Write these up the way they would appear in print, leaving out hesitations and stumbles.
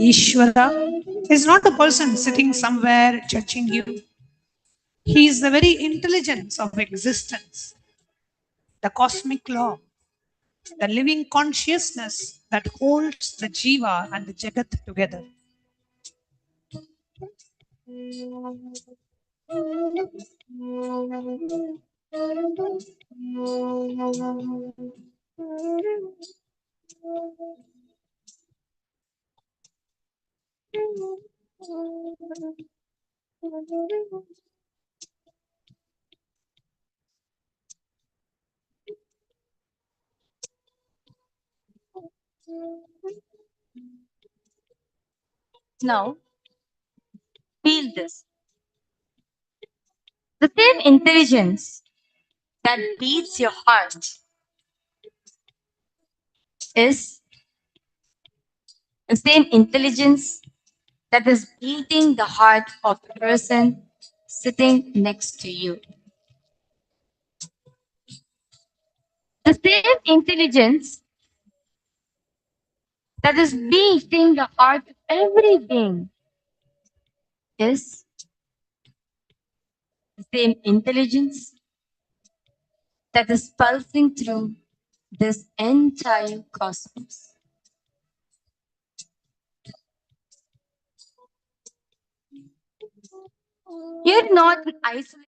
Ishvara is not a person sitting somewhere judging you. He is the very intelligence of existence, the cosmic law, the living consciousness that holds the Jiva and the Jagat together. Now, feel this. The same intelligence that beats your heart is the same intelligence that is beating the heart of the person sitting next to you. The same intelligence that is beating the heart of every being is the same intelligence that is pulsing through this entire cosmos. You're not an isolated.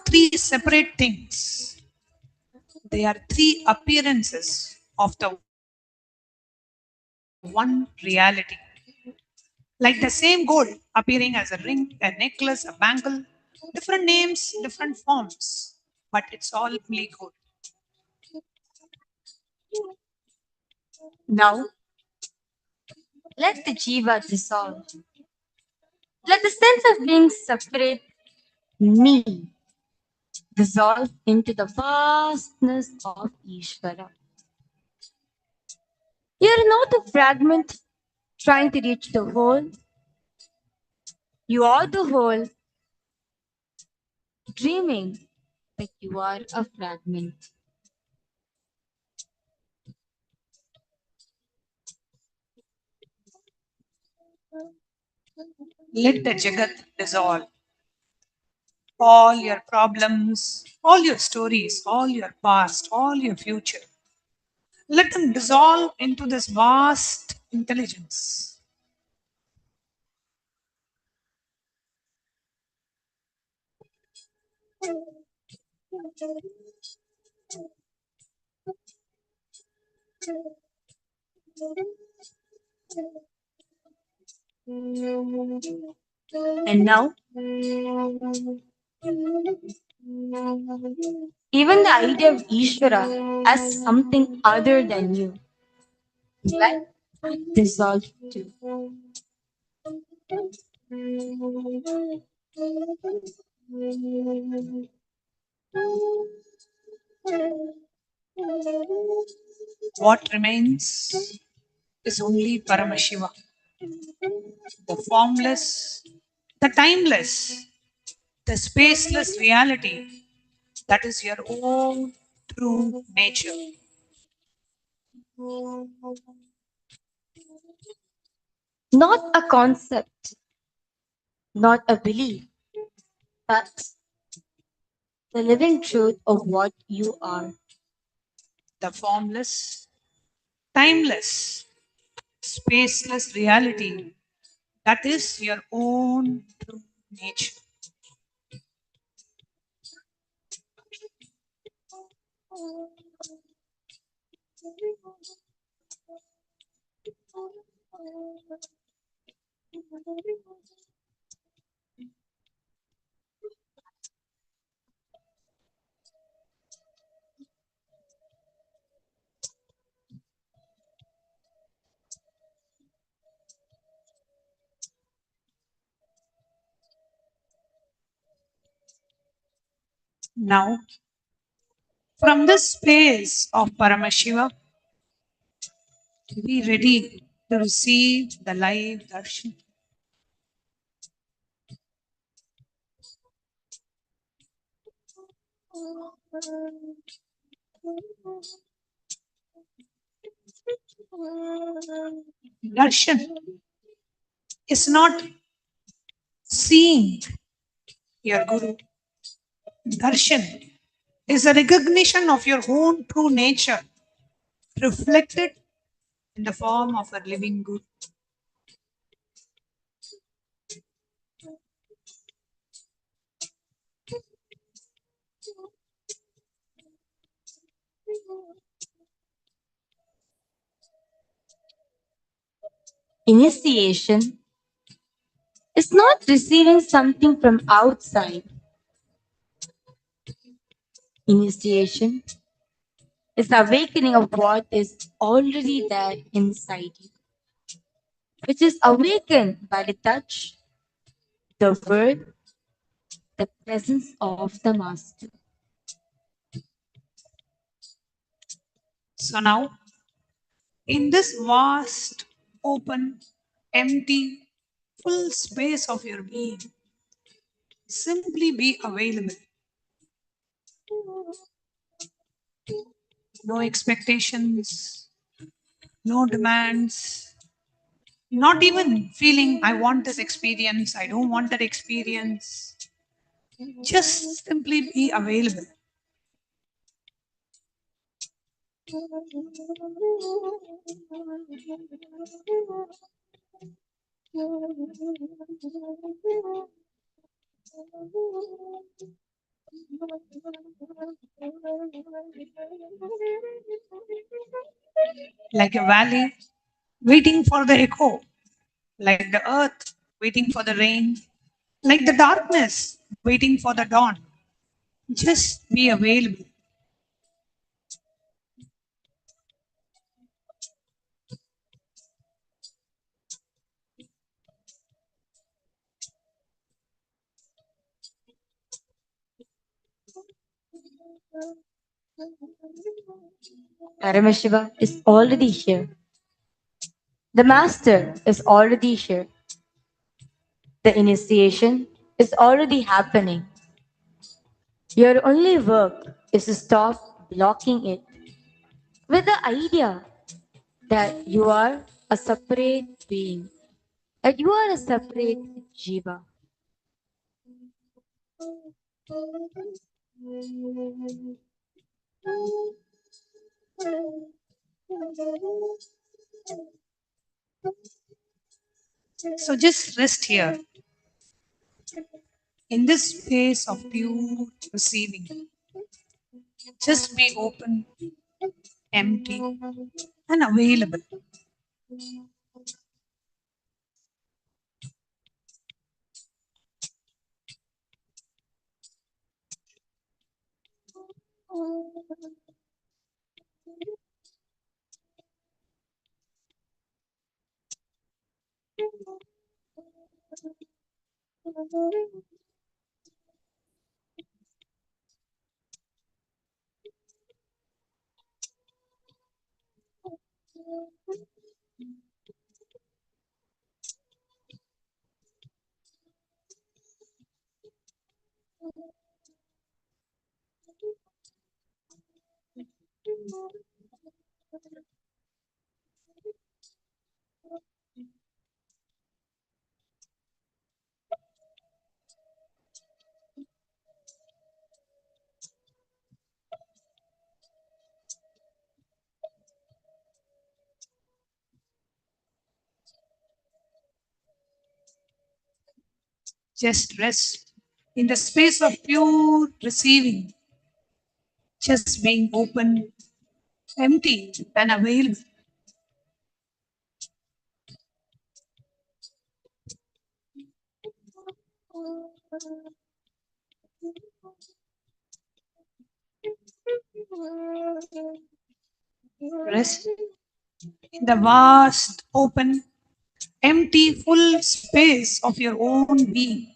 Three separate things. They are three appearances of the one reality. Like the same gold appearing as a ring, a necklace, a bangle, different names, different forms, but it's all only gold. Now, let the jiva dissolve. Let the sense of being separate, me, dissolve into the vastness of Ishvara. You're not a fragment trying to reach the whole. You are the whole, dreaming that you are a fragment. Let the Jagat dissolve. All your problems, all your stories, all your past, all your future. Let them dissolve into this vast intelligence. And now, even the idea of Ishvara as something other than you, let that dissolve too. What remains is only Paramashiva, the formless, the timeless, the spaceless reality that is your own true nature. Not a concept, not a belief, but the living truth of what you are. The formless, timeless, spaceless reality that is your own true nature. Now, from this space of Paramashiva, be ready to receive the live darshan. Darshan is not seeing your Guru. Darshan is a recognition of your own true nature reflected in the form of a living Guru. Initiation is not receiving something from outside. Initiation is the awakening of what is already there inside you, which is awakened by the touch, the word, the presence of the Master. So now, in this vast, open, empty, full space of your being, simply be available. No expectations, no demands, not even feeling I want this experience, I don't want that experience. Just simply be available. Like a valley waiting for the echo, like the earth waiting for the rain, like the darkness waiting for the dawn. Just be available. Paramashiva is already here. The Master is already here. The initiation is already happening. Your only work is to stop blocking it with the idea that you are a separate being, that you are a separate jiva. So just rest here in this space of pure receiving. Just be open, empty, and available. Just rest in the space of pure receiving, just being open, empty, and available. Rest in the vast, open, empty, full space of your own being.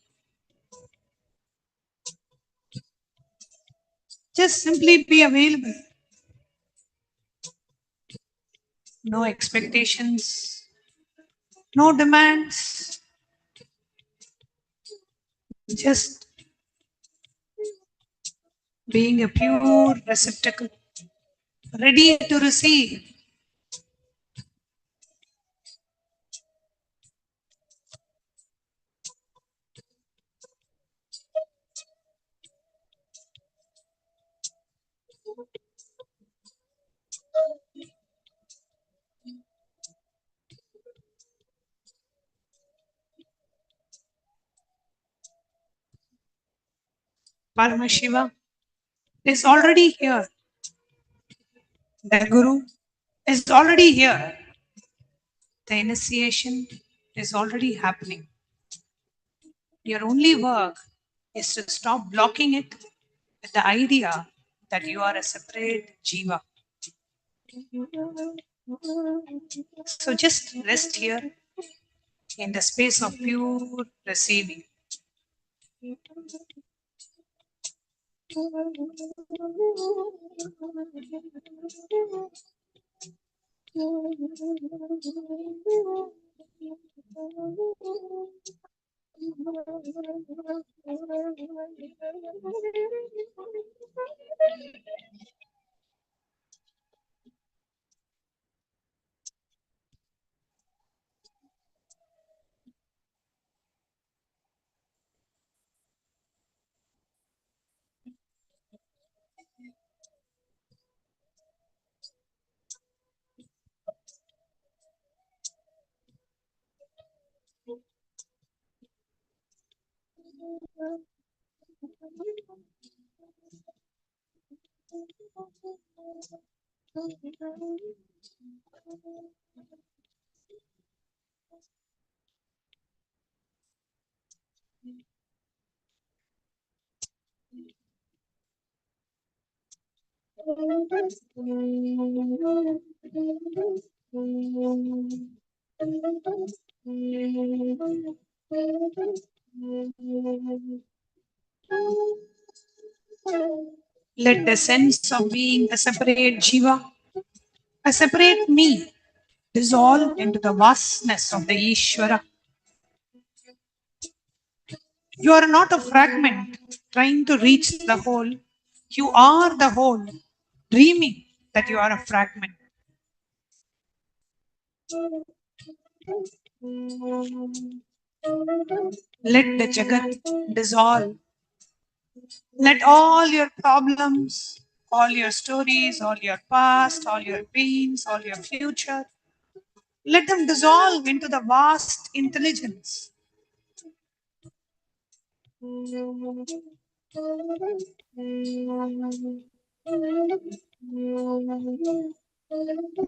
Just simply be available. No expectations, no demands, just being a pure receptacle, ready to receive. Paramashiva is already here. The Guru is already here. The initiation is already happening. Your only work is to stop blocking it with the idea that you are a separate jiva. So just rest here in the space of pure receiving. Let the sense of being a separate jiva, a separate me, dissolve into the vastness of the Ishvara. You are not a fragment trying to reach the whole. You are the whole, dreaming that you are a fragment. Let the Jagat dissolve. Let all your problems, all your stories, all your past, all your pains, all your future, let them dissolve into the vast intelligence.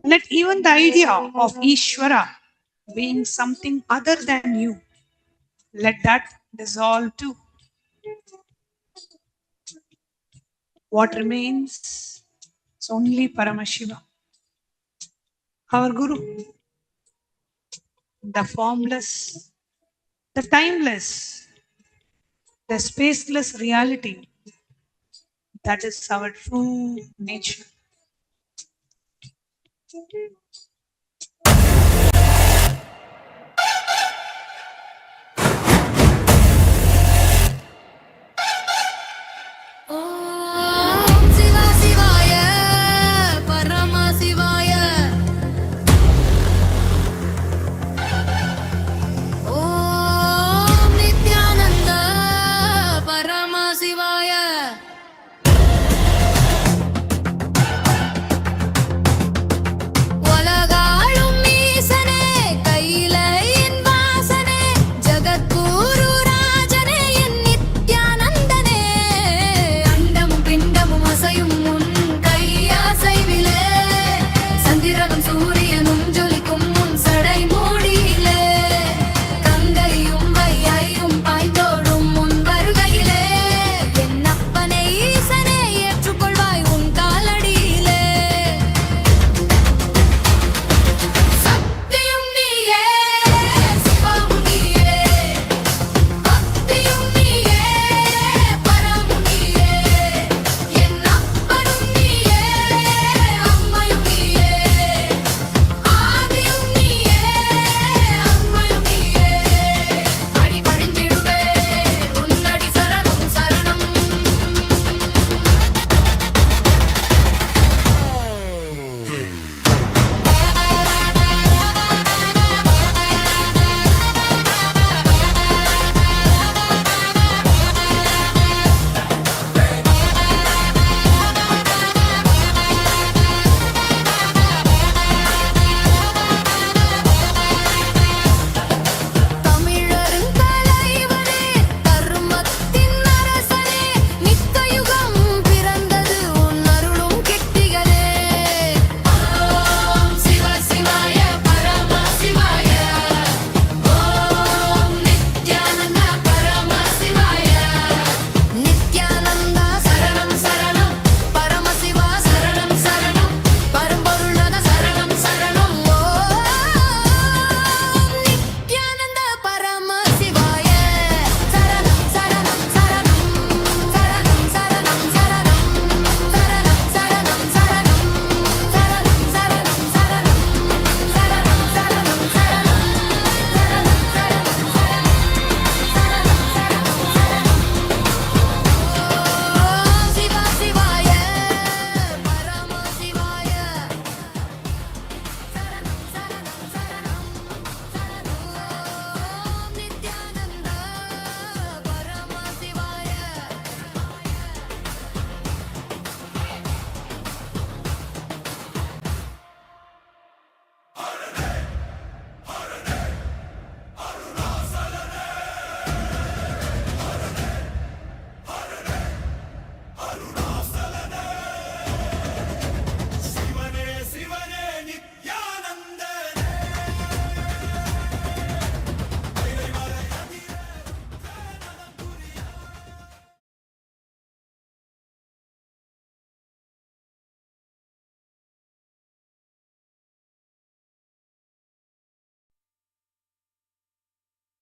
Let even the idea of Ishvara being something other than you, let that dissolve too. What remains is only Paramashiva, our Guru, the formless, the timeless, the spaceless reality. That is our true nature. ॐ शिवा शिवाय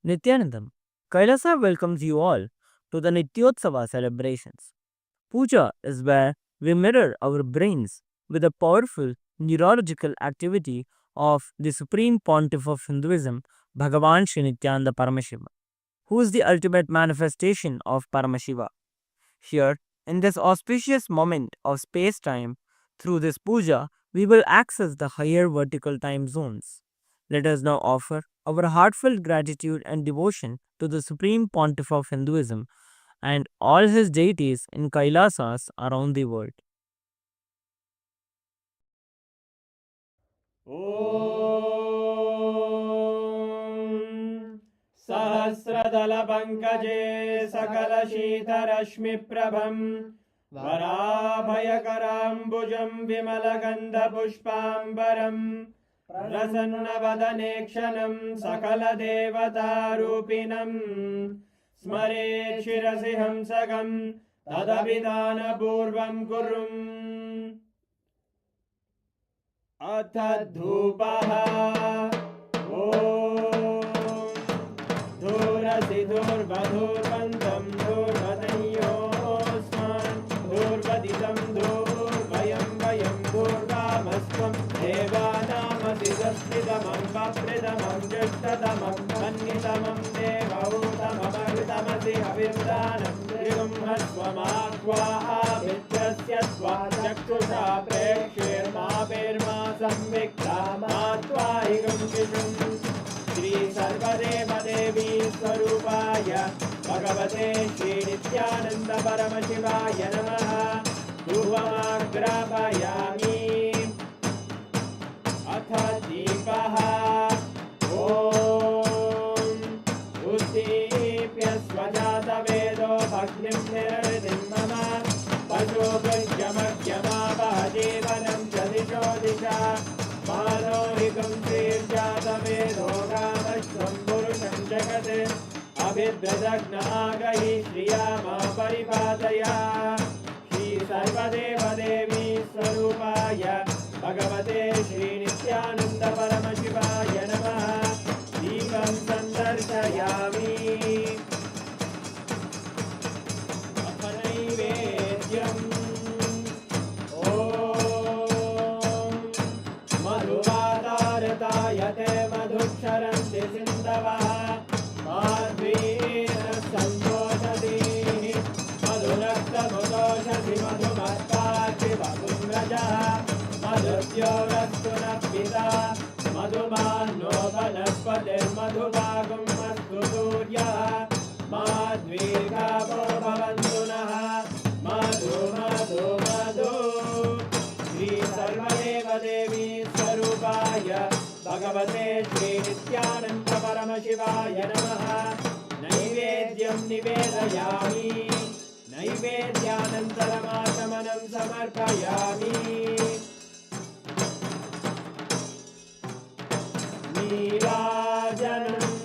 Nithyanandam, Kailasa welcomes you all to the Nityotsava celebrations. Puja is where we mirror our brains with the powerful neurological activity of the Supreme Pontiff of Hinduism, Bhagavan Sri Nithyananda Paramashivam, who is the ultimate manifestation of Paramashiva. Here, in this auspicious moment of space time, through this puja, we will access the higher vertical time zones. Let us now offer our heartfelt gratitude and devotion to the Supreme Pontiff of Hinduism and all his deities in Kailasas around the world. ॐ सहस्रदलपङ्कजे सकलशीतरश्मिप्रभम् वराभयकराम्बुजं विमलगन्धपुष्पाम्बरम् प्रसन्नवदनेक्षणं सकलदेवतारूपिणम् स्मरेत् शिरसि हंसकं तदभिधानपूर्वं कुर्वम् अथ धूपः ॐ धूरसि धूर्वधूर्वन्तं धूर्वदयोस्मान् धूर्वदितं धूर्वयं वयं धूर्वामस्त्वं देवानामसि संस्थितमं वप्रतमं ज्येष्ठतमं मन्यतमं देवहूतममृतमसि हविर्दानं त्रिगुंहस्वमाह्वाः मित्रस्य स्वाचक्षुषा प्रेक्षेर्मा संविक्ता मात्वाहिगं शिशुं श्री सर्वदेवदेवी स्वरूपाय भगवते श्रीनित्यानन्द परमशिवाय नमः धूपमाग्रापयामि अथ दीपः ॐ उद्दीप्य स्वजातवेदो भग्निं निरृतिं मम पशुभुजमज्ञमावह जीवनं च दिशो दिशा मानोहिकं श्रीर्जातवेदो कामश्वं पुरुषं जगत् अभिव्रजग्नागहि श्रिया मा परिपादया श्रीसर्वदेवदेवी स्वरूपाय भगवते श्रीनित्यानन्द परमशिवाय नमः दीपं सन्दर्शयामि अथ नैवेद्यम् ॐ मधुवातारतायते मधुक्षरन्ति सिन्धवः माध्वीन सन्तोषधीः मधुरक्तमुदोषधि मधुमत्पार्थिव पुङ्गजः मधुद्योरस्तु नः पिता मधुमान्नो वनस्पतिर्मधुभागं अस्तु सूर्यः माध्वीर्गावो भवन्तु नः मधु मधु मधु श्रीसर्वदेवदेवी स्वरूपाय भगवते श्रीनित्यानन्द परमशिवाय नमः नैवेद्यं निवेदयामि नैवेद्यानन्तरमाचमनं समर्पयामि नीराजनम्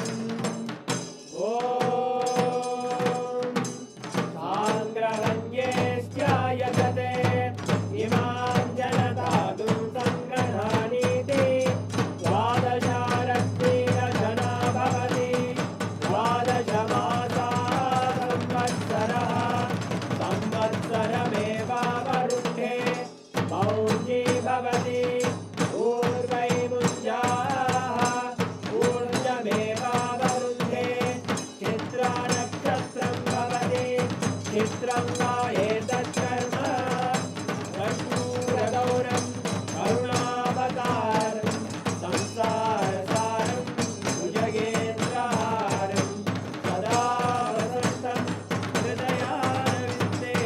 ॐ साङ्ग्रहण्येष्ट्यायजते इमां जनतागुं सङ्ग्रहाणीति द्वादशारत्नेरजना भवति द्वादशमासाः संवत्सरः संवत्सरमेवावरुन्धे मौञ्जी भवति ऊर्वैमुञ्जाः ऊर्जमेवावरुन्धे चित्रानक्षत्रं भवति चित्रं वा एतत्कर्म कर्पूरगौरं करुणावतारं संसारसारं भुजगेन्द्रहारं सदा वसन्तं हृदयारविन्दे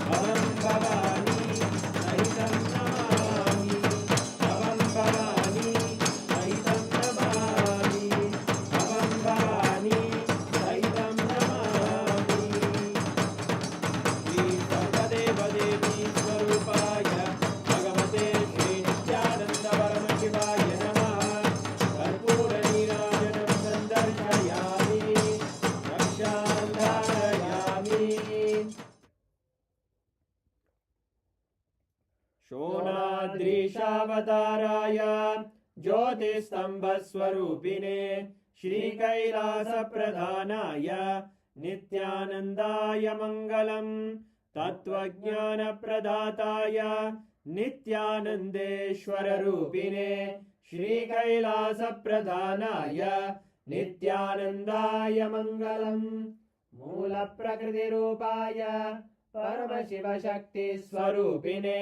भवं भवानी सहितं नमामि भवं भवानी सहितं नमामि भवं भवानी सहितं नमामि श्रीसर्वदेवदेवी स्वरूपाय भगवते श्रीनित्यानन्द परमशिवाय नमः कर्पूरनीराजनं सन्दर्शयामि रक्षां धारयामि शोणाद्रीशावताराय ज्योतिस्तम्भस्वरूपिणे श्रीकैलासप्रधानाय नित्यानन्दाय मङ्गलम् तत्त्वज्ञानप्रदाताय नित्यानन्देश्वररूपिणे श्रीकैलासप्रधानाय नित्यानन्दाय मङ्गलम् मूलप्रकृतिरूपाय परमशिवशक्तिस्वरूपिणे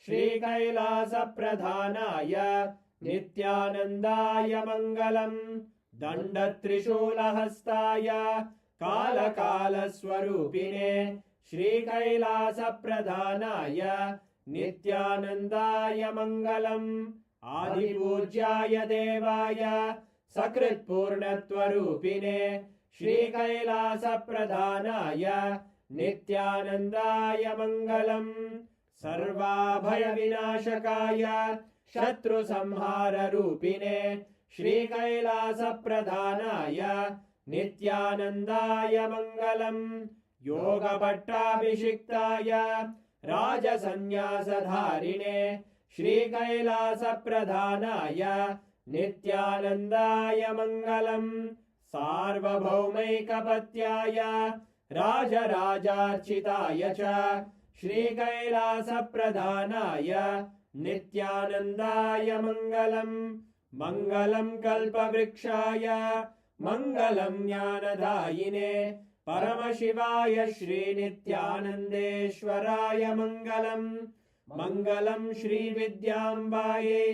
श्रीकैलासप्रधानाय नित्यानन्दाय मङ्गलम् दण्डत्रिशूलहस्ताय कालकालस्वरूपिणे श्रीकैलासप्रधानाय नित्यानन्दाय मङ्गलम् आदिपूज्याय देवाय सकृत्पूर्णत्वरूपिणे श्रीकैलासप्रधानाय नित्यानन्दाय मङ्गलम् सर्वाभयविनाशकाय शत्रुसंहाररूपिणे श्रीकैलासप्रधानाय नित्यानन्दाय मङ्गलम् योगभट्टाभिषिक्ताय राजसन्न्यासधारिणे श्रीकैलासप्रधानाय नित्यानन्दाय मङ्गलम् सार्वभौमैकपत्याय राजराजार्चिताय च श्रीकैलासप्रधानाय नित्यानन्दाय मङ्गलम् मङ्गलम् कल्पवृक्षाय मङ्गलम् ज्ञानदायिने परमशिवाय श्रीनित्यानन्देश्वराय मङ्गलम् मङ्गलम् श्रीविद्याम्बायै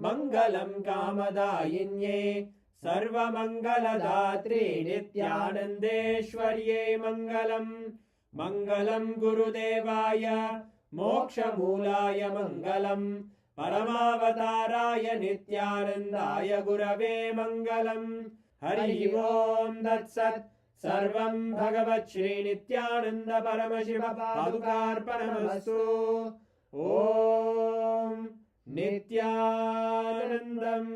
मङ्गलम् कामदायिन्यै सर्वमङ्गलदात्रे नित्यानन्देश्वर्यै मङ्गलम् मङ्गलम् गुरुदेवाय मोक्षमूलाय मङ्गलम् परमावताराय नित्यानन्दाय गुरवे मङ्गलम् हरि ओम् तत्सत् सर्वम् भगवत् श्रीनित्यानन्द परमशिव पादुकार्पणमस्तु ॐ नित्यानन्दम्।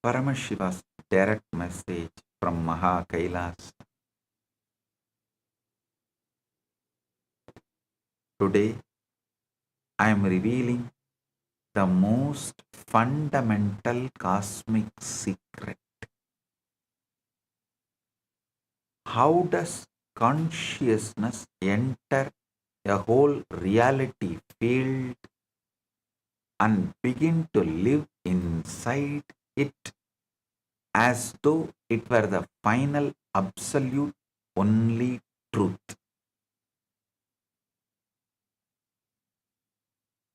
Paramashiva's direct message from Kailasa. Today, I am revealing the most fundamental cosmic secret. How does consciousness enter a whole reality field and begin to live inside it as though it were the final, absolute, only truth?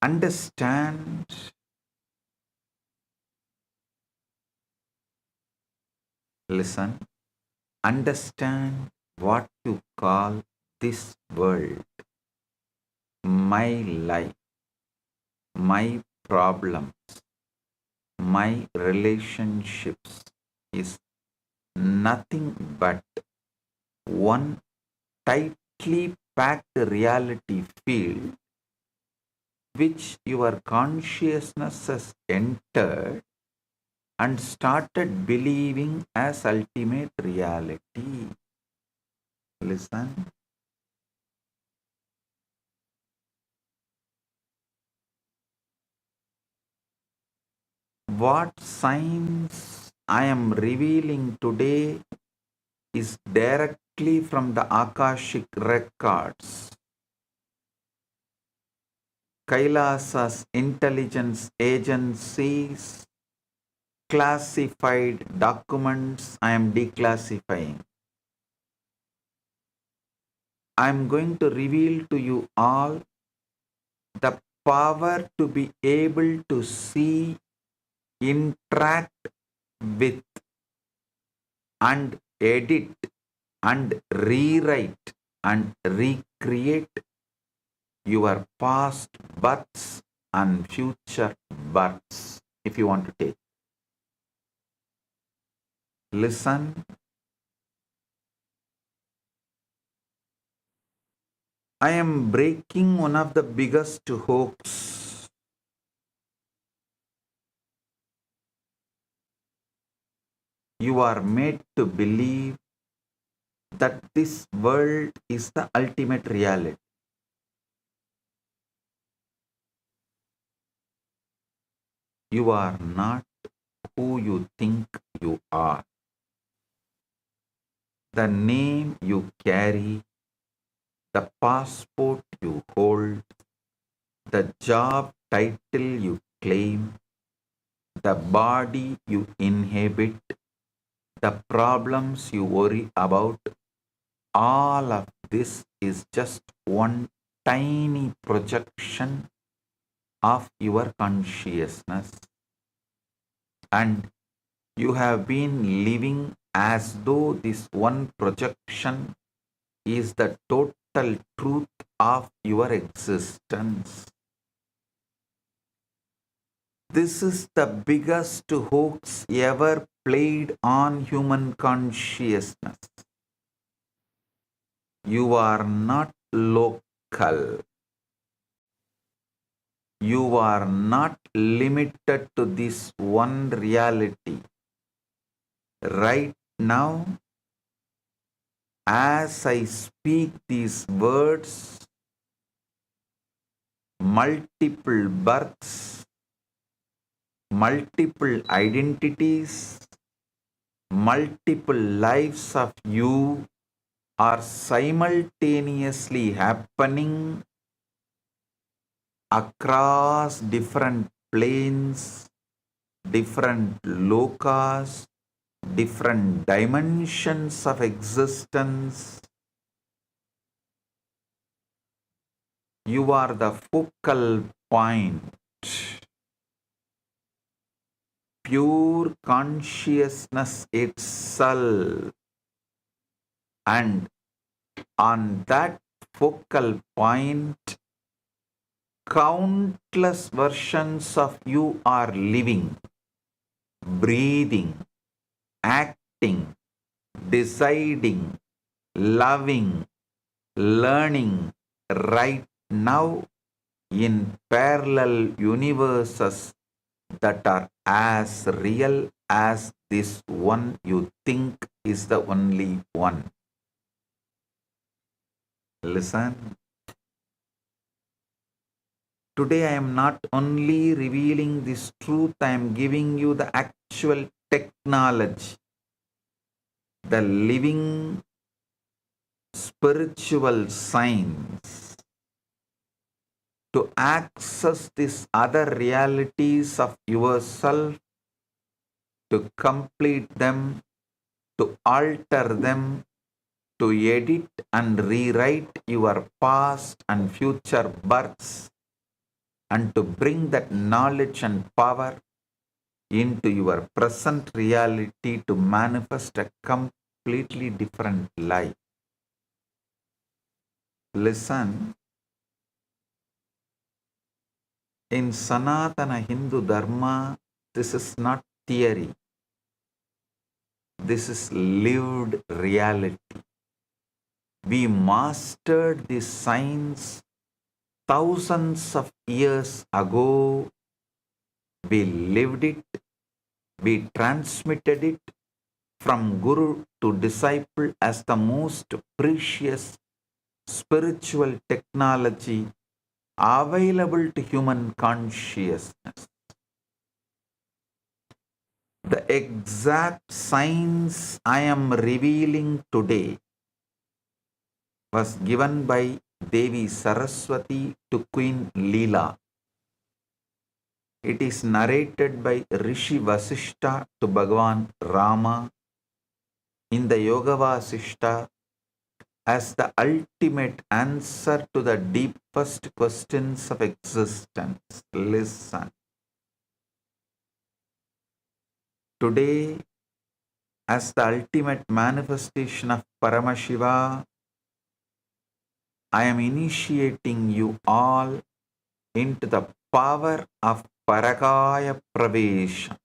Understand, listen, understand what you call this world, my life, my problems, my relationships is nothing but one tightly packed reality field which your consciousness has entered and started believing as ultimate reality. Listen. What science I am revealing today is directly from the Akashic records. Kailasa's intelligence agencies classified documents I am declassifying. I am going to reveal to you all the power to be able to see, interact with, and edit, and rewrite, and recreate your past births and future births, if you want to take. Listen. I am breaking one of the biggest hoax. You are made to believe that this world is the ultimate reality. You are not who you think you are. The name you carry, the passport you hold, the job title you claim, the body you inhabit, the problems you worry about, all of this is just one tiny projection of your consciousness. And you have been living as though this one projection is the total truth of your existence. This is the biggest hoax ever played on human consciousness. You are not local. You are not limited to this one reality. Right now, as I speak these words, multiple births, multiple identities, multiple lives of you are simultaneously happening across different planes, different lokas, different dimensions of existence. You are the focal point. Pure consciousness itself. And on that focal point, countless versions of you are living, breathing, acting, deciding, loving, learning right now in parallel universes that are as real as this one you think is the only one. Listen. Today I am not only revealing this truth, I am giving you the actual technology, the living spiritual science to access these other realities of yourself, to complete them, to alter them, to edit and rewrite your past and future births, and to bring that knowledge and power into your present reality to manifest a completely different life. Listen, in Sanatana Hindu Dharma, this is not theory. This is lived reality. We mastered this science thousands of years ago. We lived it. We transmitted it from guru to disciple as the most precious spiritual technology available to human consciousness. The exact science I am revealing today was given by Devi Saraswati to Queen Leela. It is narrated by Rishi Vasishta to Bhagavan Rama in the Yoga Vasishta as the ultimate answer to the deepest questions of existence. Listen. Today, as the ultimate manifestation of Paramashiva, I am initiating you all into the power of Parakaya Pravesha,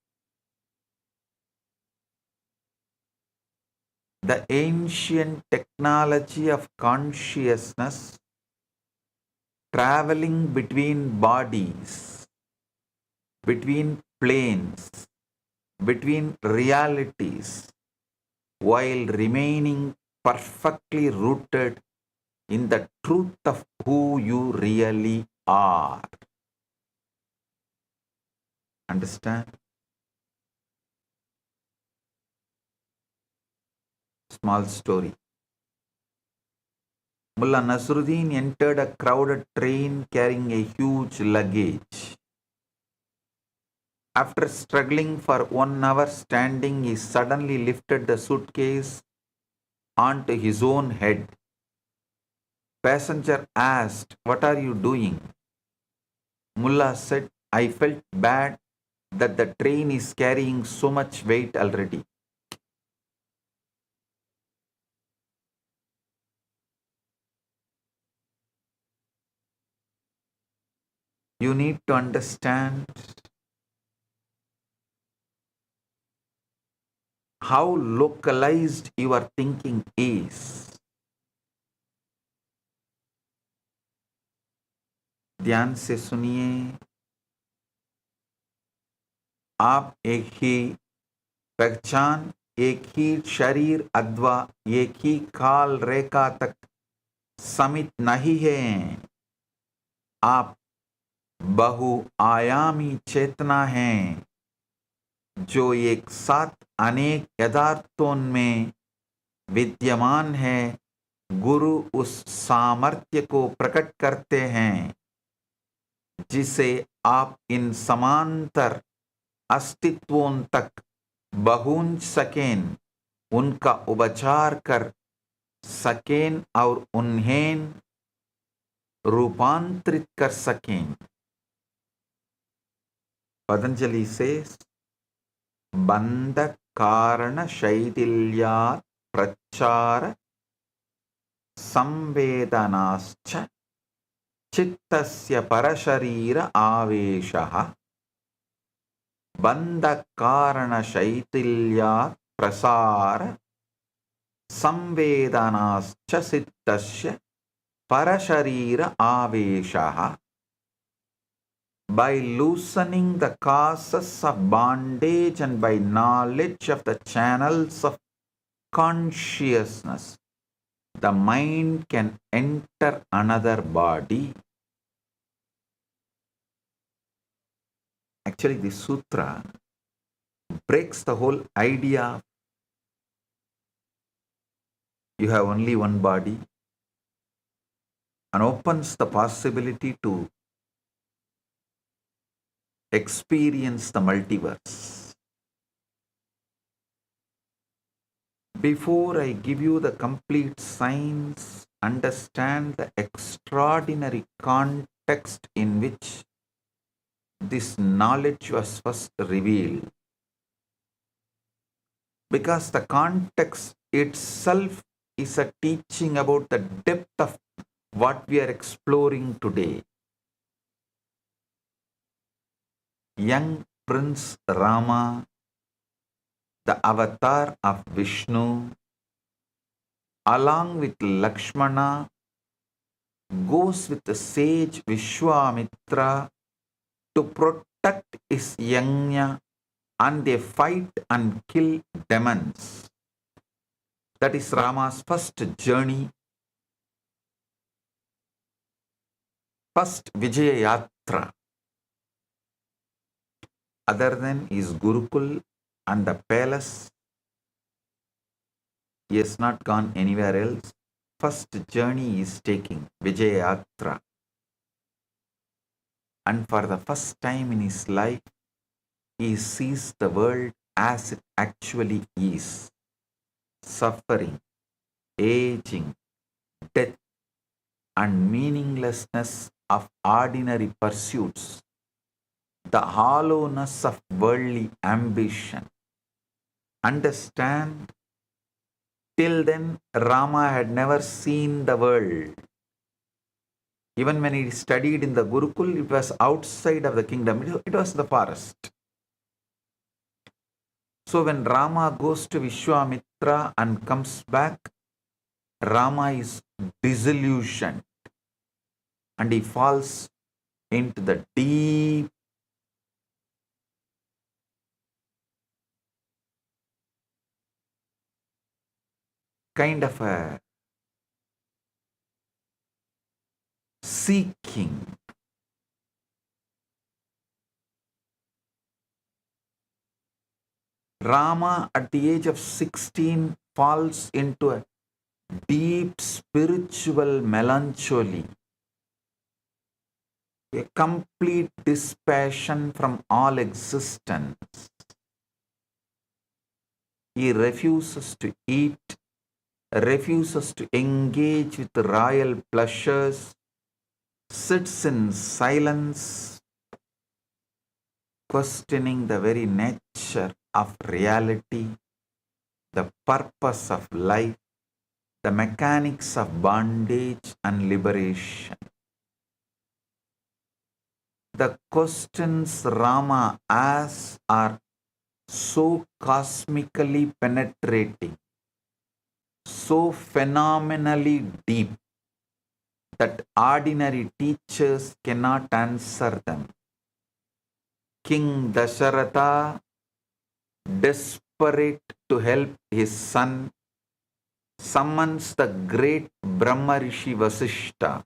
the ancient technology of consciousness traveling between bodies, between planes, between realities, while remaining perfectly rooted in the truth of who you really are. Understand? Small story. Mullah Nasruddin entered a crowded train carrying a huge luggage. After struggling for 1 hour standing, he suddenly lifted the suitcase onto his own head. Passenger asked, "What are you doing?" Mullah said, "I felt bad that the train is carrying so much weight already." You need to understand how localized your thinking is. ध्यान से सुनिए, आप एक ही पहचान, एक ही शरीर अथवा एक ही काल रेखा तक समित नहीं हैं। आप बहुआयामी चेतना हैं, जो एक साथ अनेक यथार्थों में विद्यमान है। गुरु उस सामर्थ्य को प्रकट करते हैं जिसे आप इन समांतर अस्तित्वों तक पहुंच सकें, उनका उपचार कर सकें और उन्हें रूपांतरित कर सकें। पतंजलि से बंध कारण शैथिल्या प्रचार संवेदनाश्च चित्तस्य परशरीर आवेशः। बंध कारण शैथिल्यात् प्रसार संवेदनाश्च चित्तस्य परशरीर आवेशः। By loosening the causes of bondage and by knowledge of the channels of consciousness, the mind can enter another body. Actually, this sutra breaks the whole idea. You have only one body and opens the possibility to experience the multiverse. Before I give you the complete science, understand the extraordinary context in which this knowledge was first revealed. Because the context itself is a teaching about the depth of what we are exploring today. Young Prince Rama, the avatar of Vishnu, along with Lakshmana, goes with the sage Vishwamitra to protect his yajna, and they fight and kill demons. That is Rama's first journey, first Vijaya Yatra. Other than his Gurukul and the palace, he has not gone anywhere else. First journey he is taking, Vijaya Yatra. And for the first time in his life, he sees the world as it actually is. Suffering, aging, death, and meaninglessness of ordinary pursuits. The hollowness of worldly ambition. Understand, till then Rama had never seen the world. Even when he studied in the Gurukul, it was outside of the kingdom. It was the forest. So when Rama goes to Vishwamitra and comes back, Rama is disillusioned and he falls into the deep kind of a seeking. Rama at the age of 16 falls into a deep spiritual melancholy, a complete dispassion from all existence. He refuses to eat, refuses to engage with royal pleasures, sits in silence, questioning the very nature of reality, the purpose of life, the mechanics of bondage and liberation. The questions Rama asks are so cosmically penetrating, so phenomenally deep that ordinary teachers cannot answer them. King Dasharatha, desperate to help his son, summons the great Brahma Rishi Vasishta.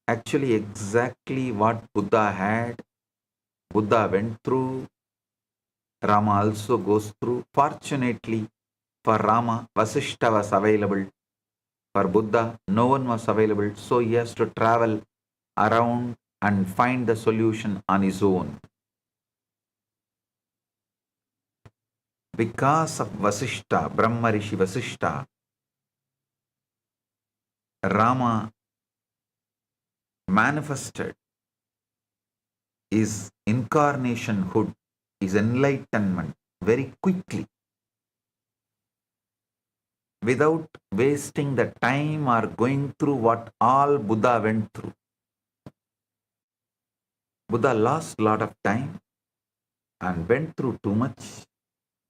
Actually, exactly what Buddha had, Buddha went through, Rama also goes through. Fortunately for Rama, Vasishta was available. For Buddha, no one was available, so he has to travel around and find the solution on his own. Because of Vasishta, Brahma Rishi Vasishta, Rama manifested his incarnationhood, his enlightenment very quickly, without wasting the time or going through what all Buddha went through. Buddha lost a lot of time and went through too much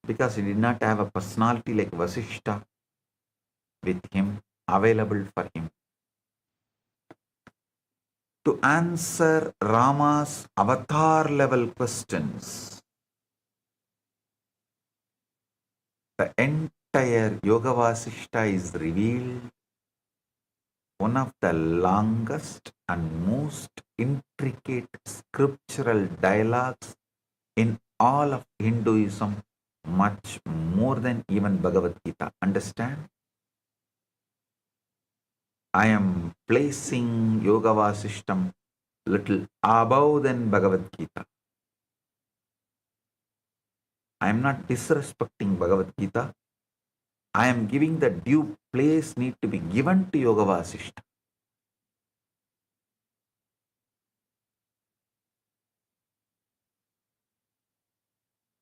because he did not have a personality like Vasishta with him, available for him. To answer Rama's avatar level questions, the entire Yoga Vasishta is revealed, one of the longest and most intricate scriptural dialogues in all of Hinduism, much more than even Bhagavad Gita. Understand? I am placing Yoga Vasishtam little above than Bhagavad Gita. I am not disrespecting Bhagavad Gita. I am giving the due place need to be given to Yoga Vasishta.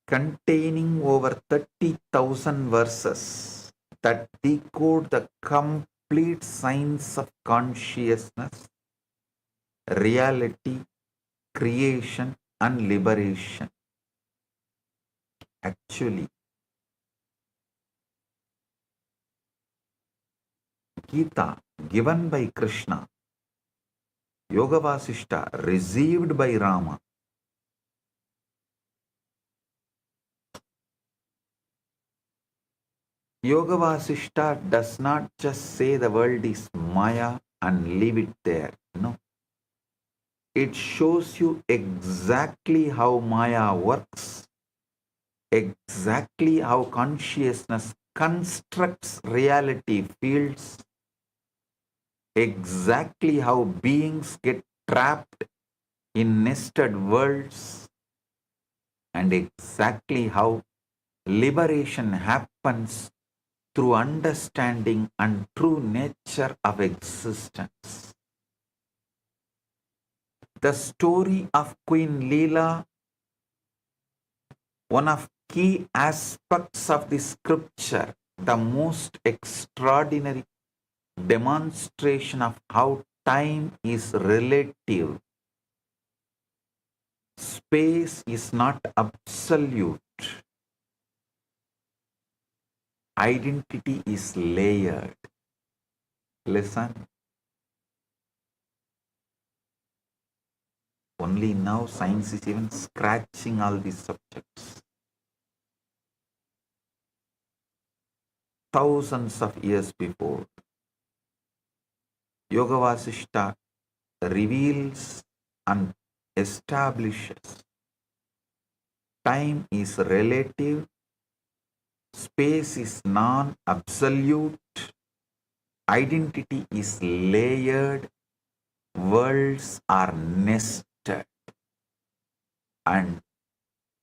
Containing over 30,000 verses that decode the complete science of consciousness, reality, creation, and liberation. Actually, Gita given by Krishna, Yoga Vasishta received by Rama. Yoga Vasishta does not just say the world is Maya and leave it there. No. It shows you exactly how Maya works, exactly how consciousness constructs reality fields, exactly how beings get trapped in nested worlds, and exactly how liberation happens through understanding and true nature of existence. The story of Queen Leela, one of key aspects of the scripture, the most extraordinary demonstration of how time is relative. Space is not absolute. Identity is layered. Listen. Only now science is even scratching all these subjects. Thousands of years before, Yoga Vasishta reveals and establishes time is relative, space is non-absolute, identity is layered, worlds are nested, and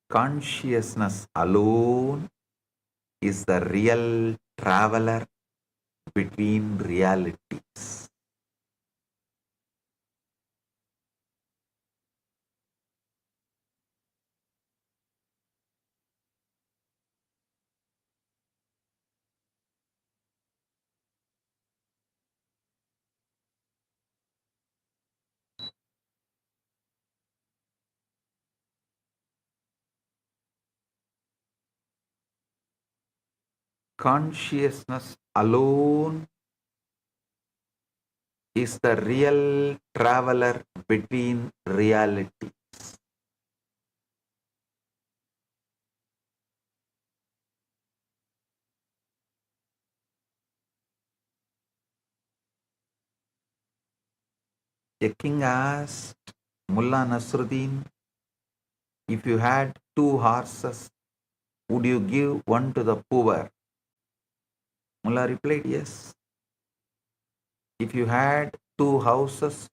consciousness alone is the real traveler between realities. consciousness alone is the real traveler between reality. A king asked Mullah Nasruddin, if you had 2 horses, would you give one to the poor? Mullah replied, yes. If you had 2 houses,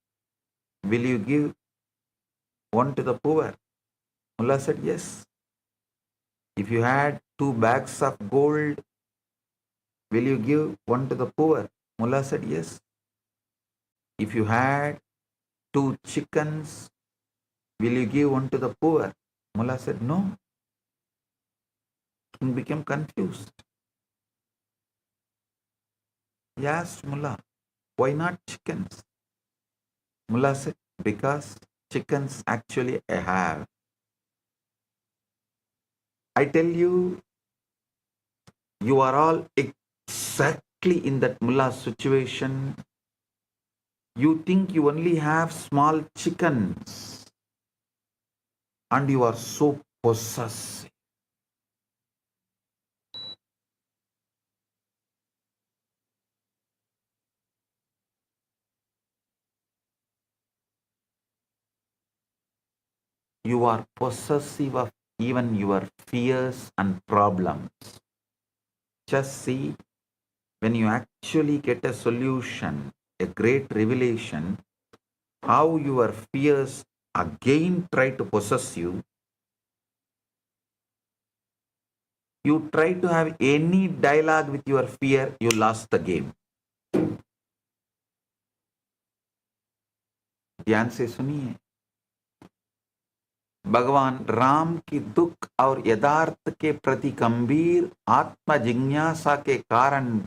will you give one to the poor? Mullah said, yes. If you had 2 bags of gold, will you give one to the poor? Mullah said, yes. If you had 2 chickens, will you give one to the poor? Mullah said, no. King became confused. He asked Mullah, why not chickens? Mullah said, because chickens actually I have. I tell you, you are all exactly in that mullah situation. You think you only have small chickens and you are so possessive. You are possessive of even your fears and problems. Just see, when you actually get a solution, a great revelation, how your fears again try to possess you. You try to have any dialogue with your fear, you lost the game. ध्यान से सुनिए, भगवान राम की दुख और यथार्थ के प्रति गंभीर आत्म जिज्ञासा के कारण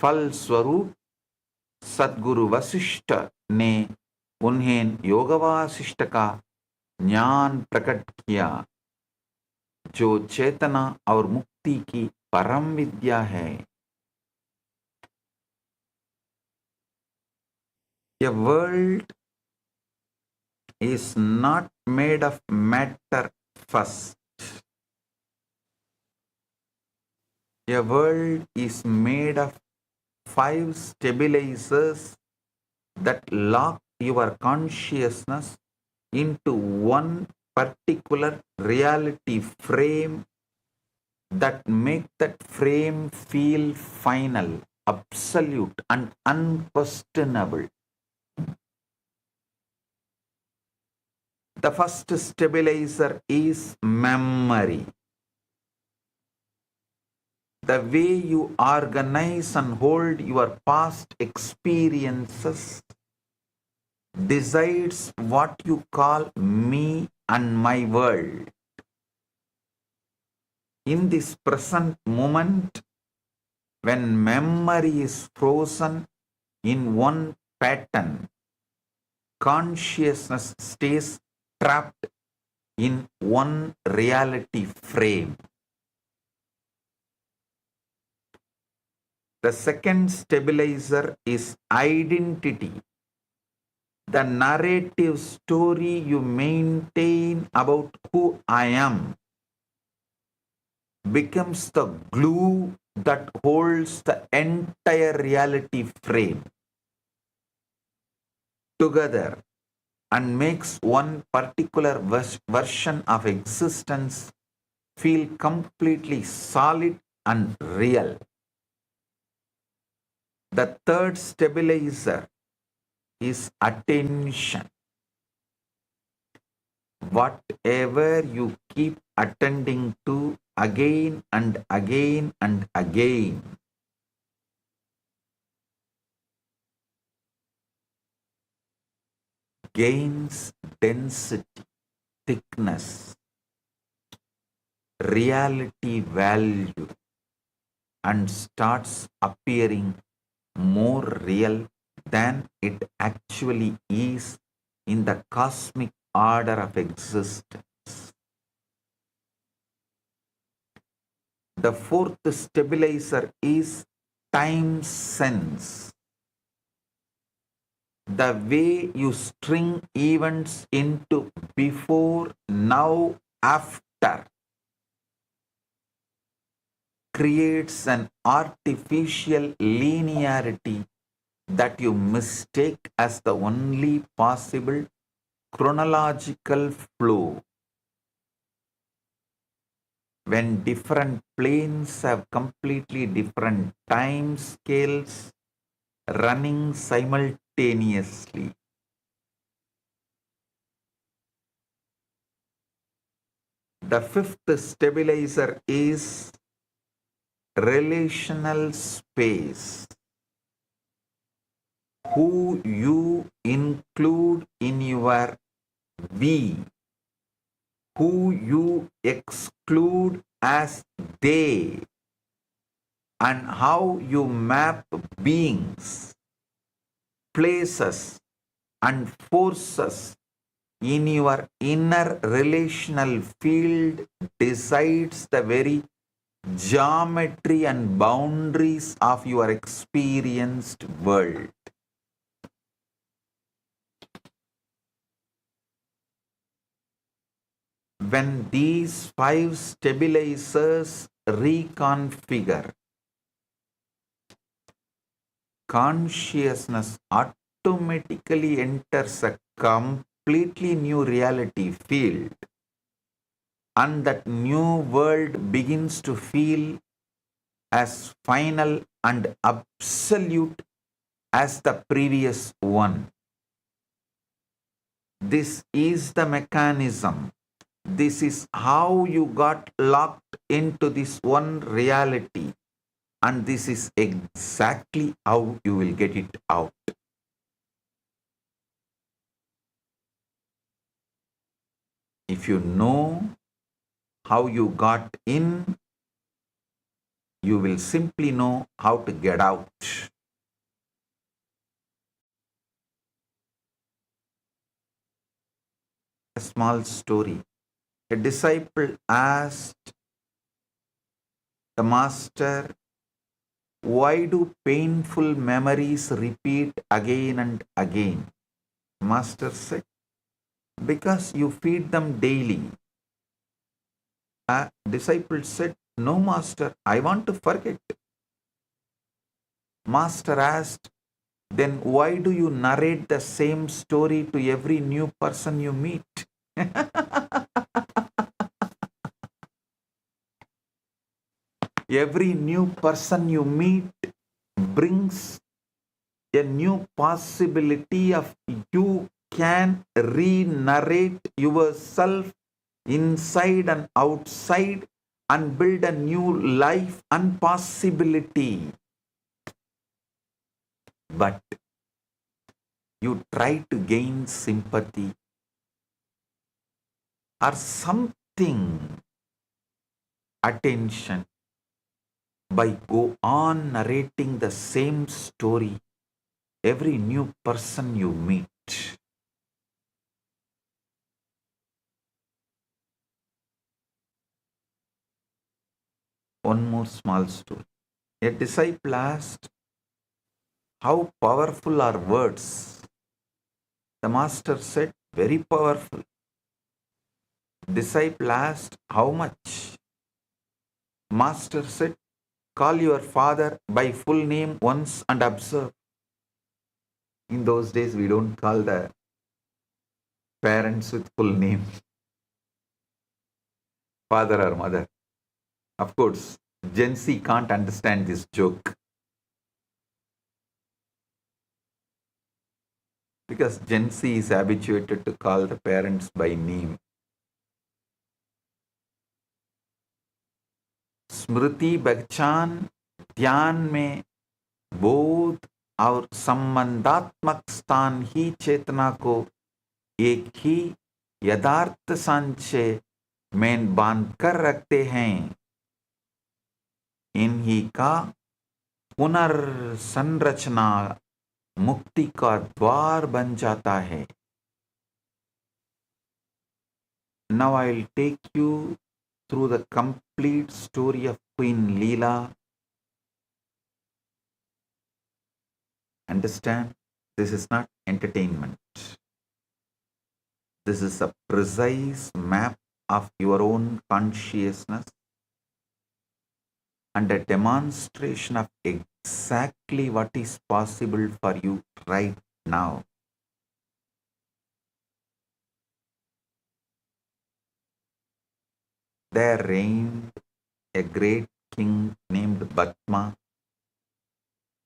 फल स्वरूप सद्गुरु वशिष्ठ ने उन्हें योग वासिष्ठ का ज्ञान प्रकट किया, जो चेतना और मुक्ति की परम विद्या है. A world is not made of matter first. A world is made of 5 stabilizers that lock your consciousness into one particular reality frame that make that frame feel final, absolute and unquestionable. The first stabilizer is memory. The way you organize and hold your past experiences decides what you call me and my world. In this present moment, when memory is frozen in one pattern, consciousness stays trapped in one reality frame. The second stabilizer is identity. The narrative story you maintain about who I am becomes the glue that holds the entire reality frame together and makes one particular version of existence feel completely solid and real. The third stabilizer is attention. Whatever you keep attending to again and again and again gains density, thickness, reality value, and starts appearing more real than it actually is in the cosmic order of existence. The fourth stabilizer is time sense. The way you string events into before, now, after creates an artificial linearity that you mistake as the only possible chronological flow. When different planes have completely different time scales running simultaneously. The fifth stabilizer is relational space. Who you include in your we, who you exclude as they, and how you map beings, places, and forces in your inner relational field decides the very geometry and boundaries of your experienced world. When these five stabilizers reconfigure, consciousness automatically enters a completely new reality field, and that new world begins to feel as final and absolute as the previous one. This is the mechanism. This is how you got locked into this one reality, and this is exactly how you will get it out. If you know how you got in, you will simply know how to get out. A small story. A disciple asked the master, "Why do painful memories repeat again and again?" Master said, "Because you feed them daily." A disciple said, "No, master, I want to forget." Master asked, "Then why do you narrate the same story to every new person you meet?" Every new person you meet brings a new possibility of you can re-narrate yourself inside and outside and build a new life and possibility. But you try to gain sympathy or something, attention, by go on narrating the same story every new person you meet. One more small story. A disciple asked, "How powerful are words?" The master said, "Very powerful." Disciple asked, "How much?" Master said, "Call your father by full name once and observe." In those days, we don't call the parents with full name, father or mother. Of course, Gen Z can't understand this joke because Gen Z is habituated to call the parents by name. स्मृति पहचान ध्यान में बोध और संबंधात्मक स्थान ही चेतना को एक ही यथार्थ सांचे में बांध कर रखते हैं। इन्हीं का पुनर्संरचना मुक्ति का द्वार बन जाता है। Now I'll take you through the complete story of Queen Leela. Understand? This is not entertainment. This is a precise map of your own consciousness and a demonstration of exactly what is possible for you right now. There reigned a great king named Batma,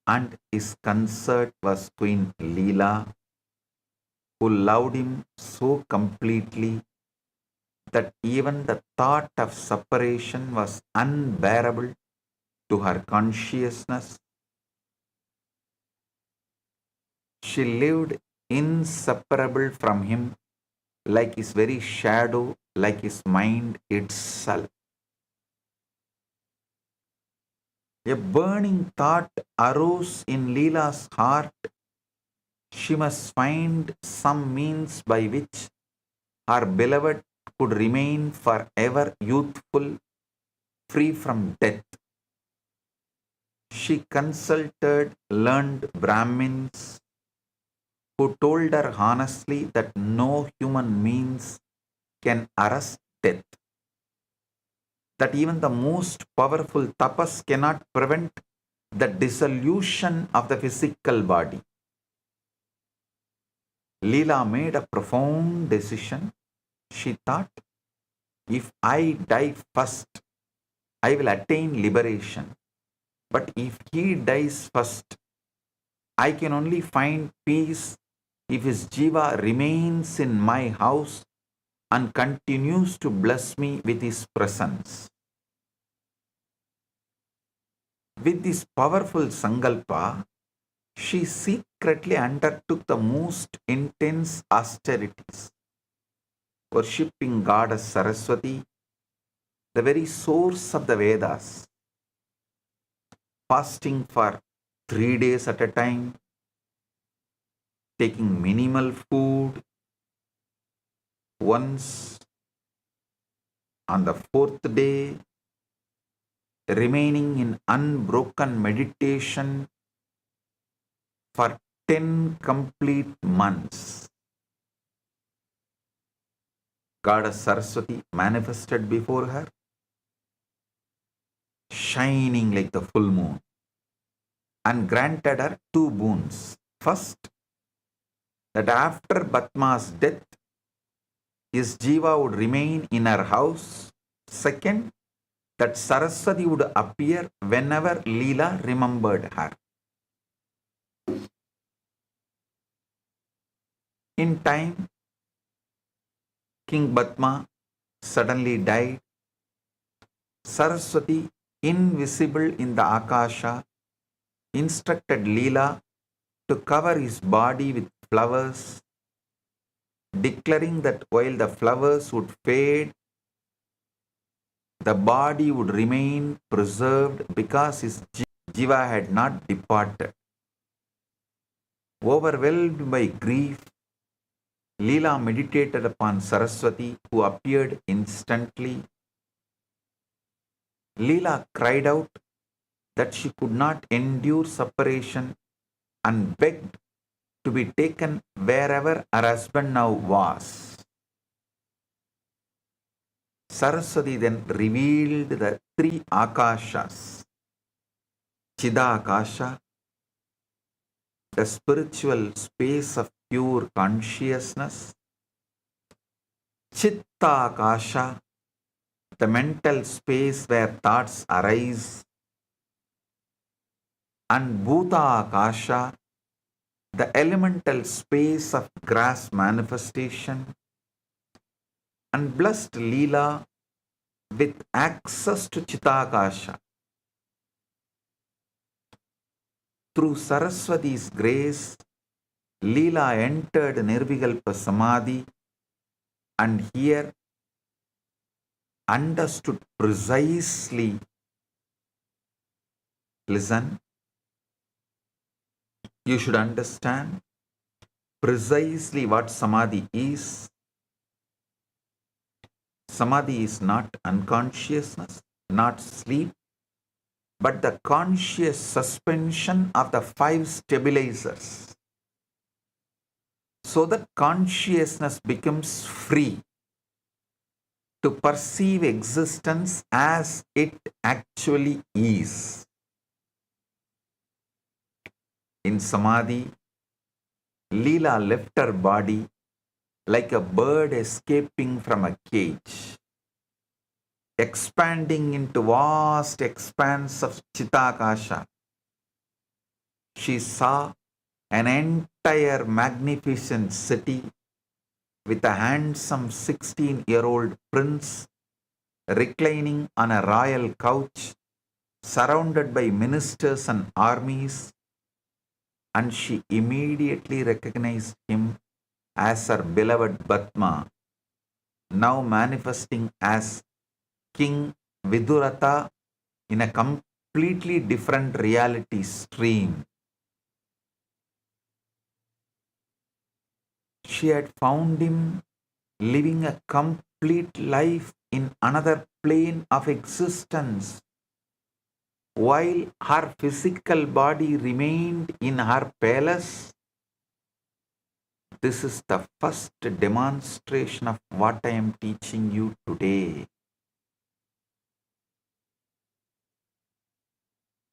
and his consort was Queen Leela, who loved him so completely that even the thought of separation was unbearable to her consciousness. She lived inseparable from him, like his very shadow, like his mind itself. A burning thought arose in Leela's heart. She must find some means by which her beloved could remain forever youthful, free from death. She consulted learned Brahmins who told her honestly that no human means can arrest death, that even the most powerful tapas cannot prevent the dissolution of the physical body. Leela made a profound decision. She thought, if I die first, I will attain liberation. But if he dies first, I can only find peace if his jiva remains in my house and continues to bless me with his presence. With this powerful sankalpa, she secretly undertook the most intense austerities, worshipping Goddess Saraswati, the very source of the Vedas, fasting for 3 days at a time, taking minimal food. Once on the fourth day, remaining in unbroken meditation for 10 complete months. Goddess Saraswati manifested before her, shining like the full moon, and granted her two boons. First, that after Batma's death, his jiva would remain in her house. Second, that Saraswati would appear whenever Leela remembered her. In time, King Batma suddenly died. Saraswati, invisible in the Akasha, instructed Leela to cover his body with flowers, declaring that while the flowers would fade, the body would remain preserved because his jiva had not departed. Overwhelmed by grief, Leela meditated upon Saraswati, who appeared instantly. Leela cried out that she could not endure separation and begged to be taken wherever her husband now was. Saraswati then revealed the three Akashas: Chidakasha, the spiritual space of pure consciousness; Chittakasha, the mental space where thoughts arise; and Bhutakasha, the elemental space of grass manifestation. And blessed Leela with access to Chittakasha. Through Saraswati's grace, Leela entered Nirvikalpa Samadhi and here understood precisely, listen, you should understand precisely what Samadhi is. Samadhi is not unconsciousness, not sleep, but the conscious suspension of the five stabilizers, so that consciousness becomes free to perceive existence as it actually is. In Samadhi, Leela left her body like a bird escaping from a cage, expanding into vast expanse of Chitakasha. She saw an entire magnificent city with a handsome 16-year-old prince reclining on a royal couch, surrounded by ministers and armies, and she immediately recognized him as her beloved Batma, now manifesting as King Viduratha in a completely different reality stream. She had found him living a complete life in another plane of existence, while her physical body remained in her palace. This is the first demonstration of what I am teaching you today.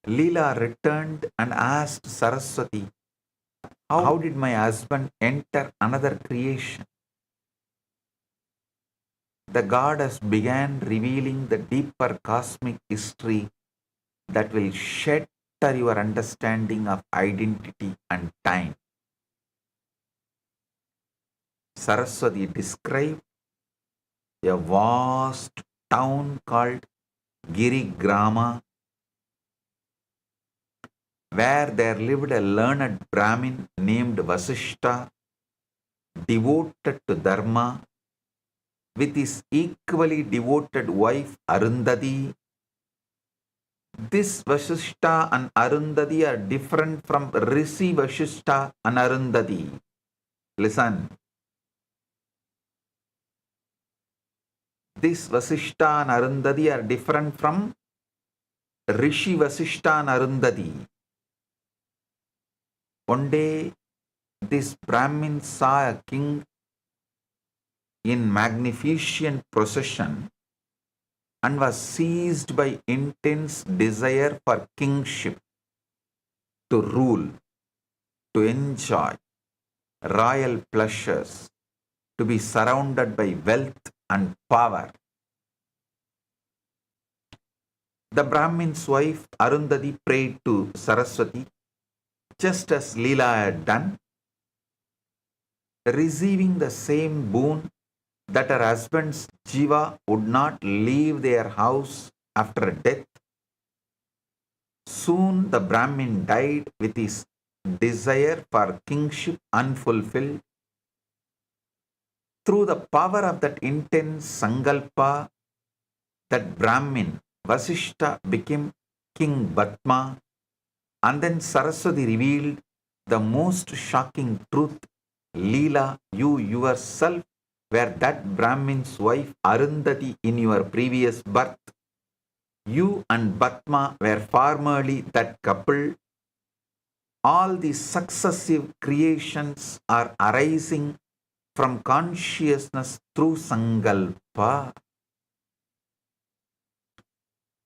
Leela returned and asked Saraswati, how did my husband enter another creation? The goddess began revealing the deeper cosmic history that will shatter your understanding of identity and time. Saraswati described a vast town called Girigrama, where there lived a learned Brahmin named Vasishta, devoted to Dharma, with his equally devoted wife Arundhati. This Vasishta and Arundhati are different from Rishi Vasishta and Arundhati. Listen. This Vasishta and Arundhati are different from Rishi Vasishta and Arundhati. One day, this Brahmin saw a king in magnificent procession and was seized by intense desire for kingship, to rule, to enjoy royal pleasures, to be surrounded by wealth and power. The Brahmin's wife Arundhati prayed to Saraswati, just as Leela had done, receiving the same boon that her husband's jiva would not leave their house after death. Soon the Brahmin died with his desire for kingship unfulfilled. Through the power of that intense sankalpa, that Brahmin, Vasishta, became King Batma, and then Saraswati revealed the most shocking truth. Leela, you yourself were that Brahmin's wife Arundhati in your previous birth. You and Batma were formerly that couple. All the successive creations are arising from consciousness through Sankalpa.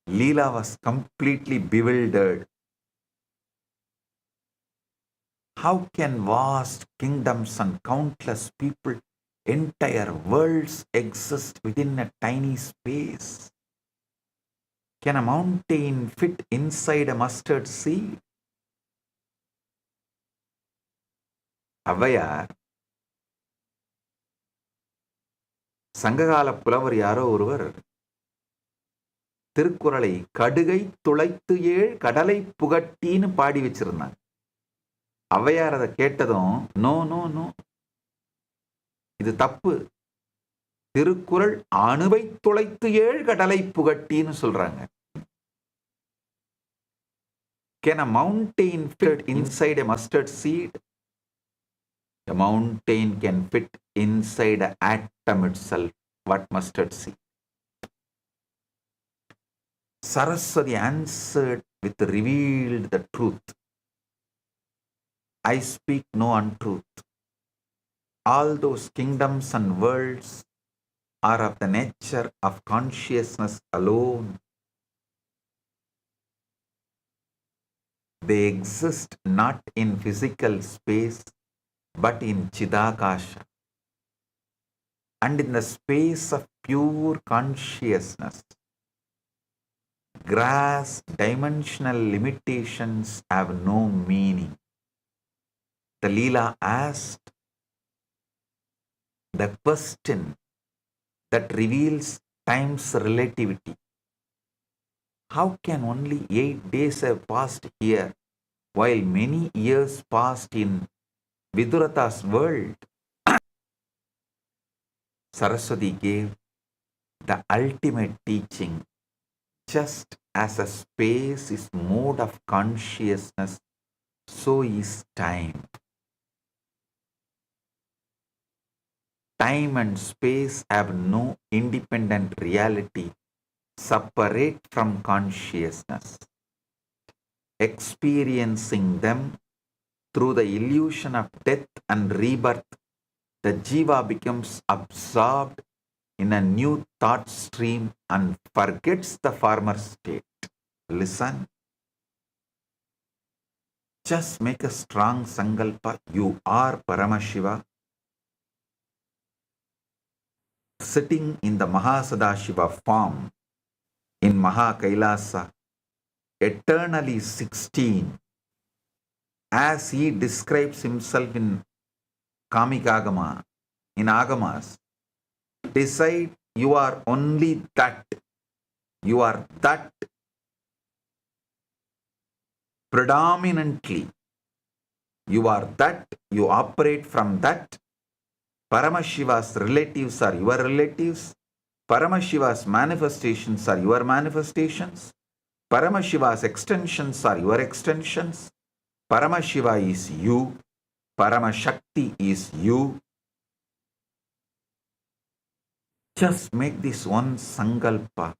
Leela was completely bewildered. How can vast kingdoms and countless people, entire worlds exist within a tiny space? Can a mountain fit inside a mustard seed? Avvaiyar சங்ககால புலவர் யாரோ ஒருவர் திருக்குறளை கடுகை துளைத்து ஏழ் கடலை புகட்டின்னு பாடி வச்சிருந்தாங்க. ஔவையார் அதை கேட்டதும் நோ நோ நோ, இது தப்பு, திருக்குறள் அணுவை துளைத்து ஏழ் கடலை புகட்டின்னு சொல்றாங்க. Can a mountain fit inside a mustard seed? A mountain can fit inside an atom itself. what mustard seed. Saraswati answered with revealed the truth. I speak no untruth. All those kingdoms and worlds are of the nature of consciousness alone. They exist not in physical space, but in Chidakasha. And in the space of pure consciousness, grass dimensional limitations have no meaning. The Leela asked the question that reveals time's relativity. How can only 8 days have passed here while many years passed in Vidurata's world? Saraswati gave the ultimate teaching. Just as a space is mode of consciousness, so is time. Time and space have no independent reality separate from consciousness. Experiencing them through the illusion of death and rebirth, the jiva becomes absorbed in a new thought stream and forgets the former state. Listen. Just make a strong sankalpa. You are Paramashiva, sitting in the Mahasadashiva form in Kailasa, eternally 16, as he describes himself in Kamikagama, in Agamas. Decide you are only that. You are that predominantly. You are that. You operate from that. Paramashiva's relatives are your relatives. Paramashiva's manifestations are your manifestations. Paramashiva's extensions are your extensions. Paramashiva is you. Paramashakti is you. Just make this one sankalpa.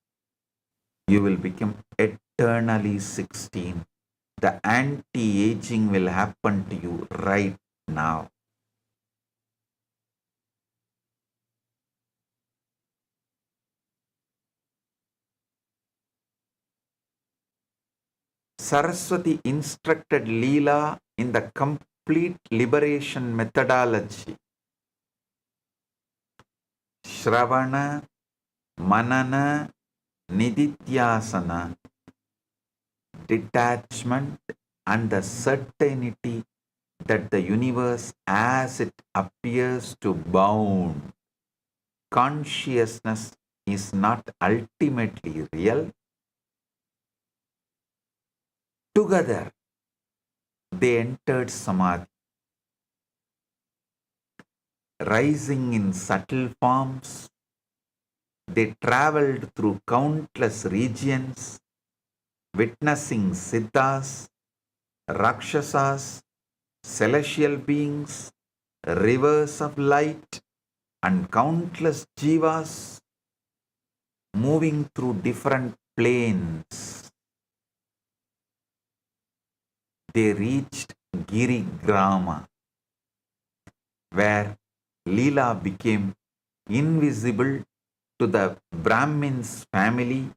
You will become eternally 16. The anti-aging will happen to you right now. Saraswati instructed Leela in the complete liberation methodology. Shravana, Manana, Nididhyasana, detachment and the certainty that the universe as it appears to bound. Consciousness is not ultimately real. Together, they entered Samadhi, rising in subtle forms. They traveled through countless regions, witnessing Siddhas, Rakshasas, celestial beings, rivers of light, and countless jivas moving through different planes. They reached Girigrama, where Leela became invisible to the Brahmin's family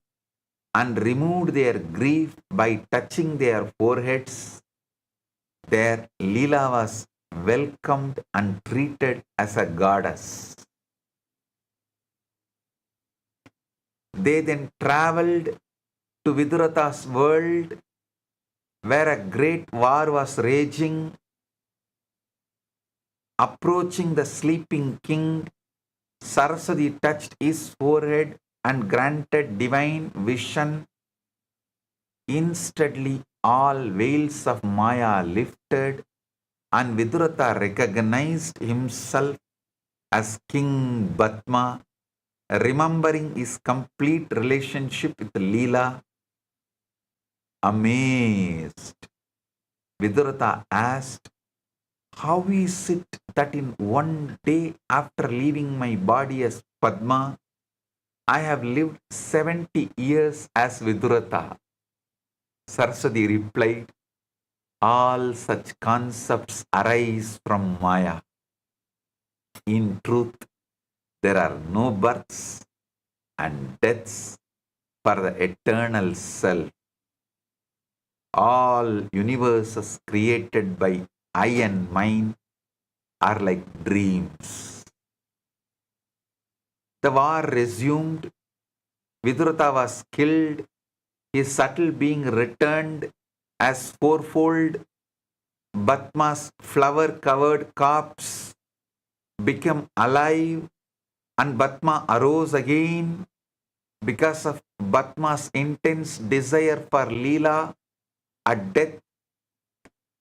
and removed their grief by touching their foreheads. There Leela was welcomed and treated as a goddess. They then traveled to Vidurata's world, where a great war was raging. Approaching the sleeping king, Saraswati touched his forehead and granted divine vision. Instantly, all veils of Maya lifted, and Vidurata recognized himself as King Batma, remembering his complete relationship with Leela. Amazed, Vidurata asked, "How is it that in one day after leaving my body as Padma, I have lived 70 years as Vidurata. Saraswati replied, all such concepts arise from Maya. In truth, there are no births and deaths for the eternal self. All universes created by I and mine are like dreams. The war resumed. Vidurata was killed. His subtle being returned as fourfold. Batma's flower-covered corpse became alive, and Batma arose again because of Batma's intense desire for Leela. At death,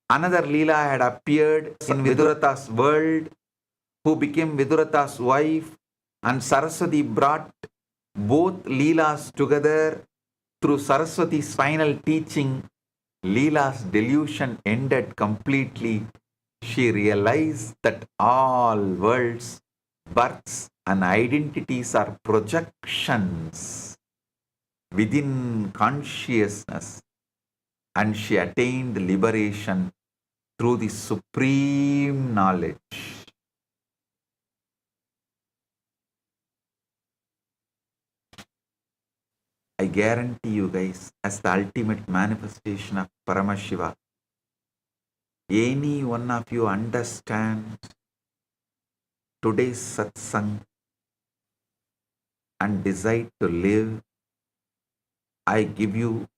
another Leela had appeared in Vidurata's world, who became Vidurata's wife, and Saraswati brought both Leelas together. Through Saraswati's final teaching, Leela's delusion ended completely. She realized that all worlds, births, and identities are projections within consciousness, and she attained liberation through the supreme knowledge. I guarantee you guys, as the ultimate manifestation of Paramashiva, any one of you understand today's satsang and decide to live, I give you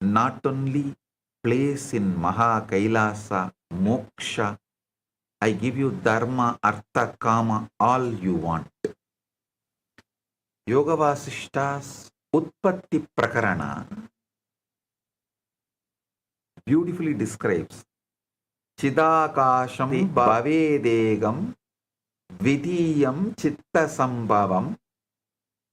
not only place in Maha Kailasa, Moksha, I give you Dharma, Artha, Kama, all you want. Yoga Vasishta's Utpatti Prakarana beautifully describes Chidakasham Bhavedegam Vidiyam Chitta Sambhavam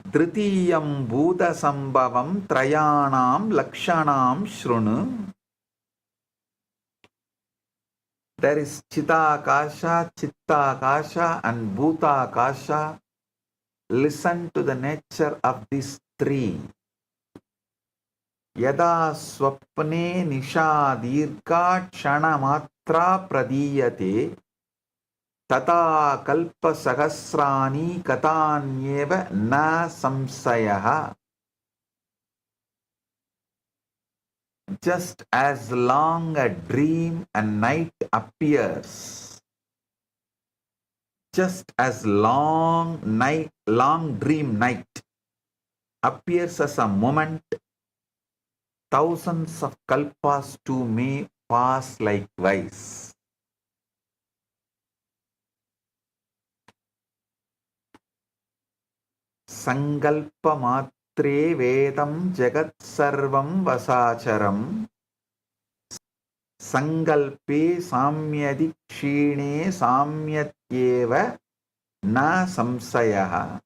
Dritiyam Bhuta Sambhavam Trayanam Lakshanam Shrunu. There is Chidakasha, Chittakasha, and Bhutakasha. Listen to the nature of these three. Yada swapne nisha dirgha kshana matra pradiyate tata kalpa sahasrani katanyeva na samsayaha. Just as long a dream and night appears, just as long dream night appears as a moment, thousands of kalpas too may pass likewise. Sankalpa matre vedam jagat sarvam vasacharam sankalpe samyadi kshine samyatyeva na samsayaha.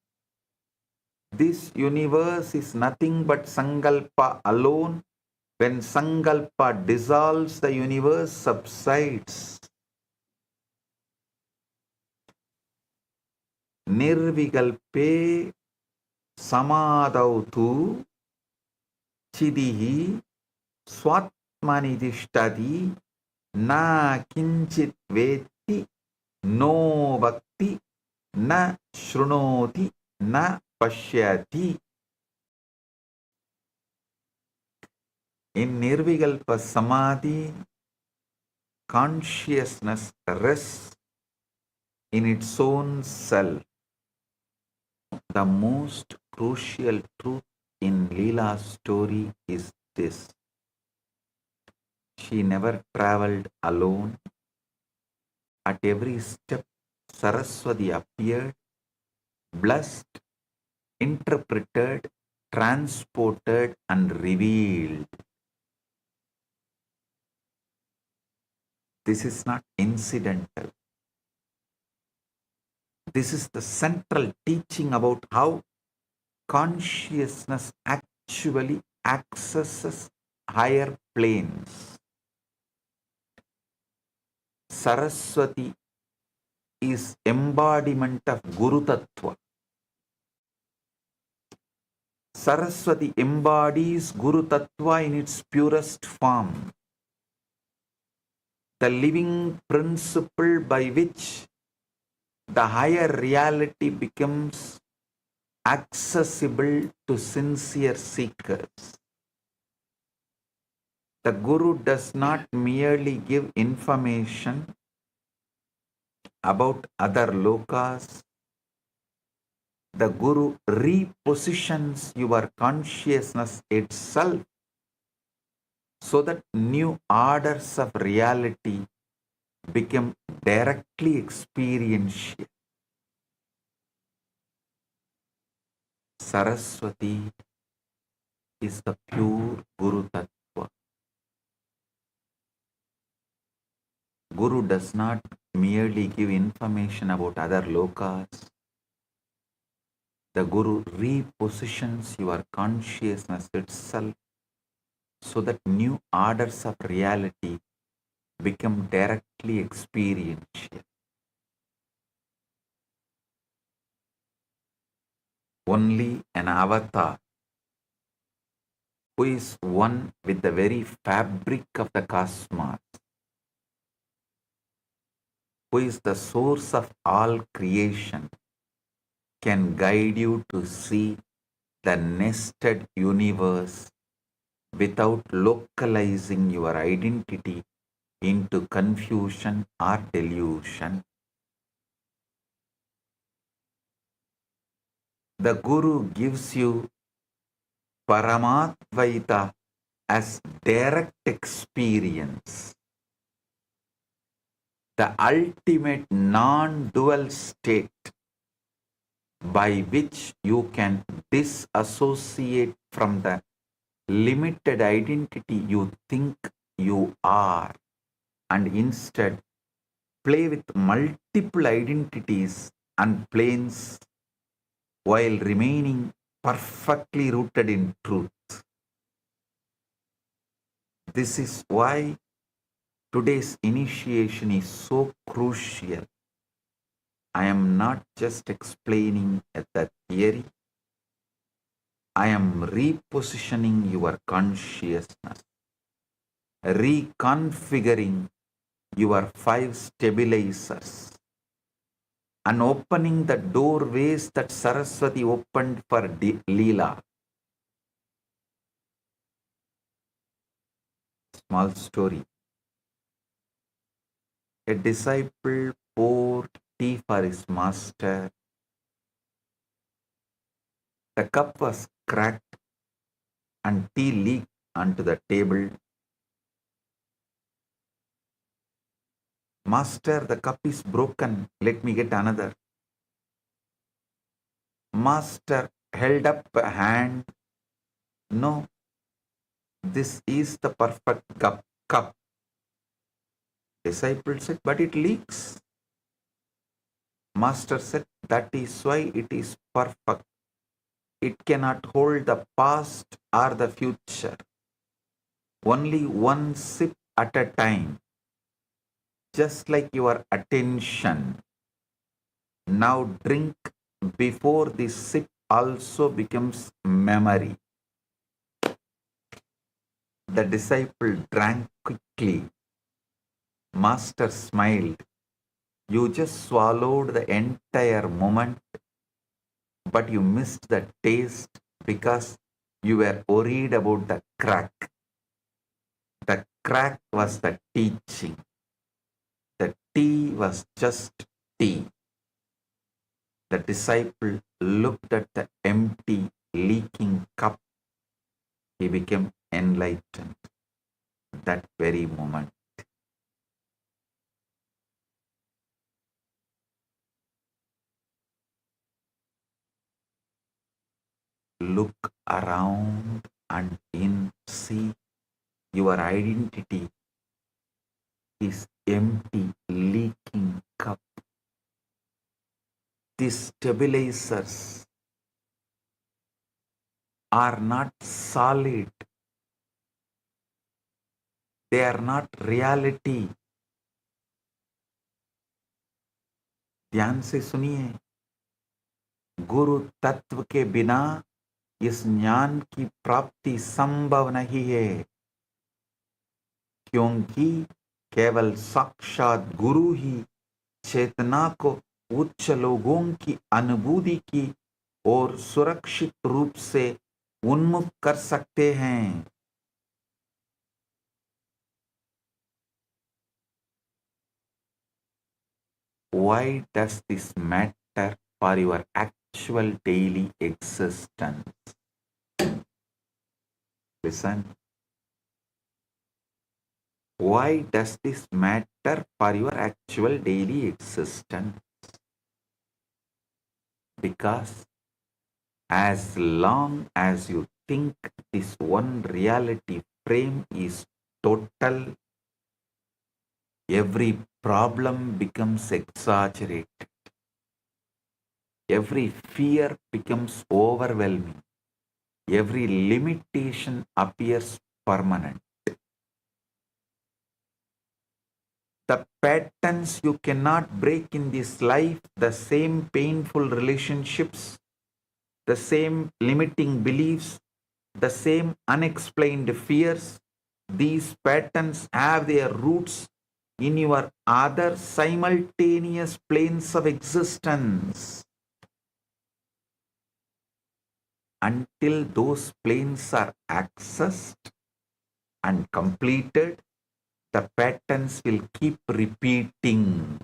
This universe is nothing but sankalpa alone. When sankalpa dissolves, the universe subsides. Nirvikalpe samadautu chidihi swatmanidishtadi na kinchit veti no bhakti na shrunoti na pashyati. In Nirvikalpa Samadhi, consciousness rests in its own self. The most crucial truth in Leela's story is this. She never traveled alone. At every step, Saraswati appeared, blessed, interpreted, transported, and revealed. This is not incidental. This is the central teaching about how consciousness actually accesses higher planes. Saraswati is embodiment of Guru Tattva. Saraswati embodies Guru Tattva in its purest form, the living principle by which the higher reality becomes accessible to sincere seekers. The Guru does not merely give information about other lokas. The Guru repositions your consciousness itself so that new orders of reality become directly experiential. Saraswati is the pure Guru Tattva. Guru does not merely give information about other lokas. The Guru repositions your consciousness itself so that new orders of reality become directly experiential. Only an avatar who is one with the very fabric of the cosmos, who is the source of all creation, can guide you to see the nested universe without localizing your identity into confusion or delusion. The Guru gives you Paramatvaita as direct experience, the ultimate non-dual state by which you can disassociate from the limited identity you think you are and instead play with multiple identities and planes while remaining perfectly rooted in truth. This is why today's initiation is so crucial. I am not just explaining the theory, I am repositioning your consciousness, reconfiguring your 5 stabilizers, and opening the doorways that Saraswati opened for Leela. Small story. A disciple poured tea for his master. The cup was cracked and tea leaked onto the table. Master, the cup is broken. Let me get another. Master held up a hand. No, this is the perfect cup. Disciple said, but it leaks. Master said, that is why it is perfect. It cannot hold the past or the future. Only one sip at a time. Just like your attention. Now drink before the sip also becomes memory. The disciple drank quickly. Master smiled. You just swallowed the entire moment, but you missed the taste because you were worried about the crack. The crack was the teaching. The tea was just tea. The disciple looked at the empty, leaking cup. He became enlightened that very moment. Look around and see your identity is empty, leaking cup. These stabilizers are not solid. They are not reality. ध्यान से सुनिए, गुरु तत्व के बिना इस ज्ञान की प्राप्ति संभव नहीं है, क्योंकि केवल साक्षात गुरु ही चेतना को उच्च लोगों की अनुभूति की और सुरक्षित रूप से उन्मुख कर सकते हैं। Why does this matter for your actual daily existence? Listen. Why does this matter for your actual daily existence? Because as long as you think this one reality frame is total, every problem becomes exaggerated. Every fear becomes overwhelming. Every limitation appears permanent. The patterns you cannot break in this life, the same painful relationships, the same limiting beliefs, the same unexplained fears, these patterns have their roots in your other simultaneous planes of existence. Until those planes are accessed and completed, the patterns will keep repeating.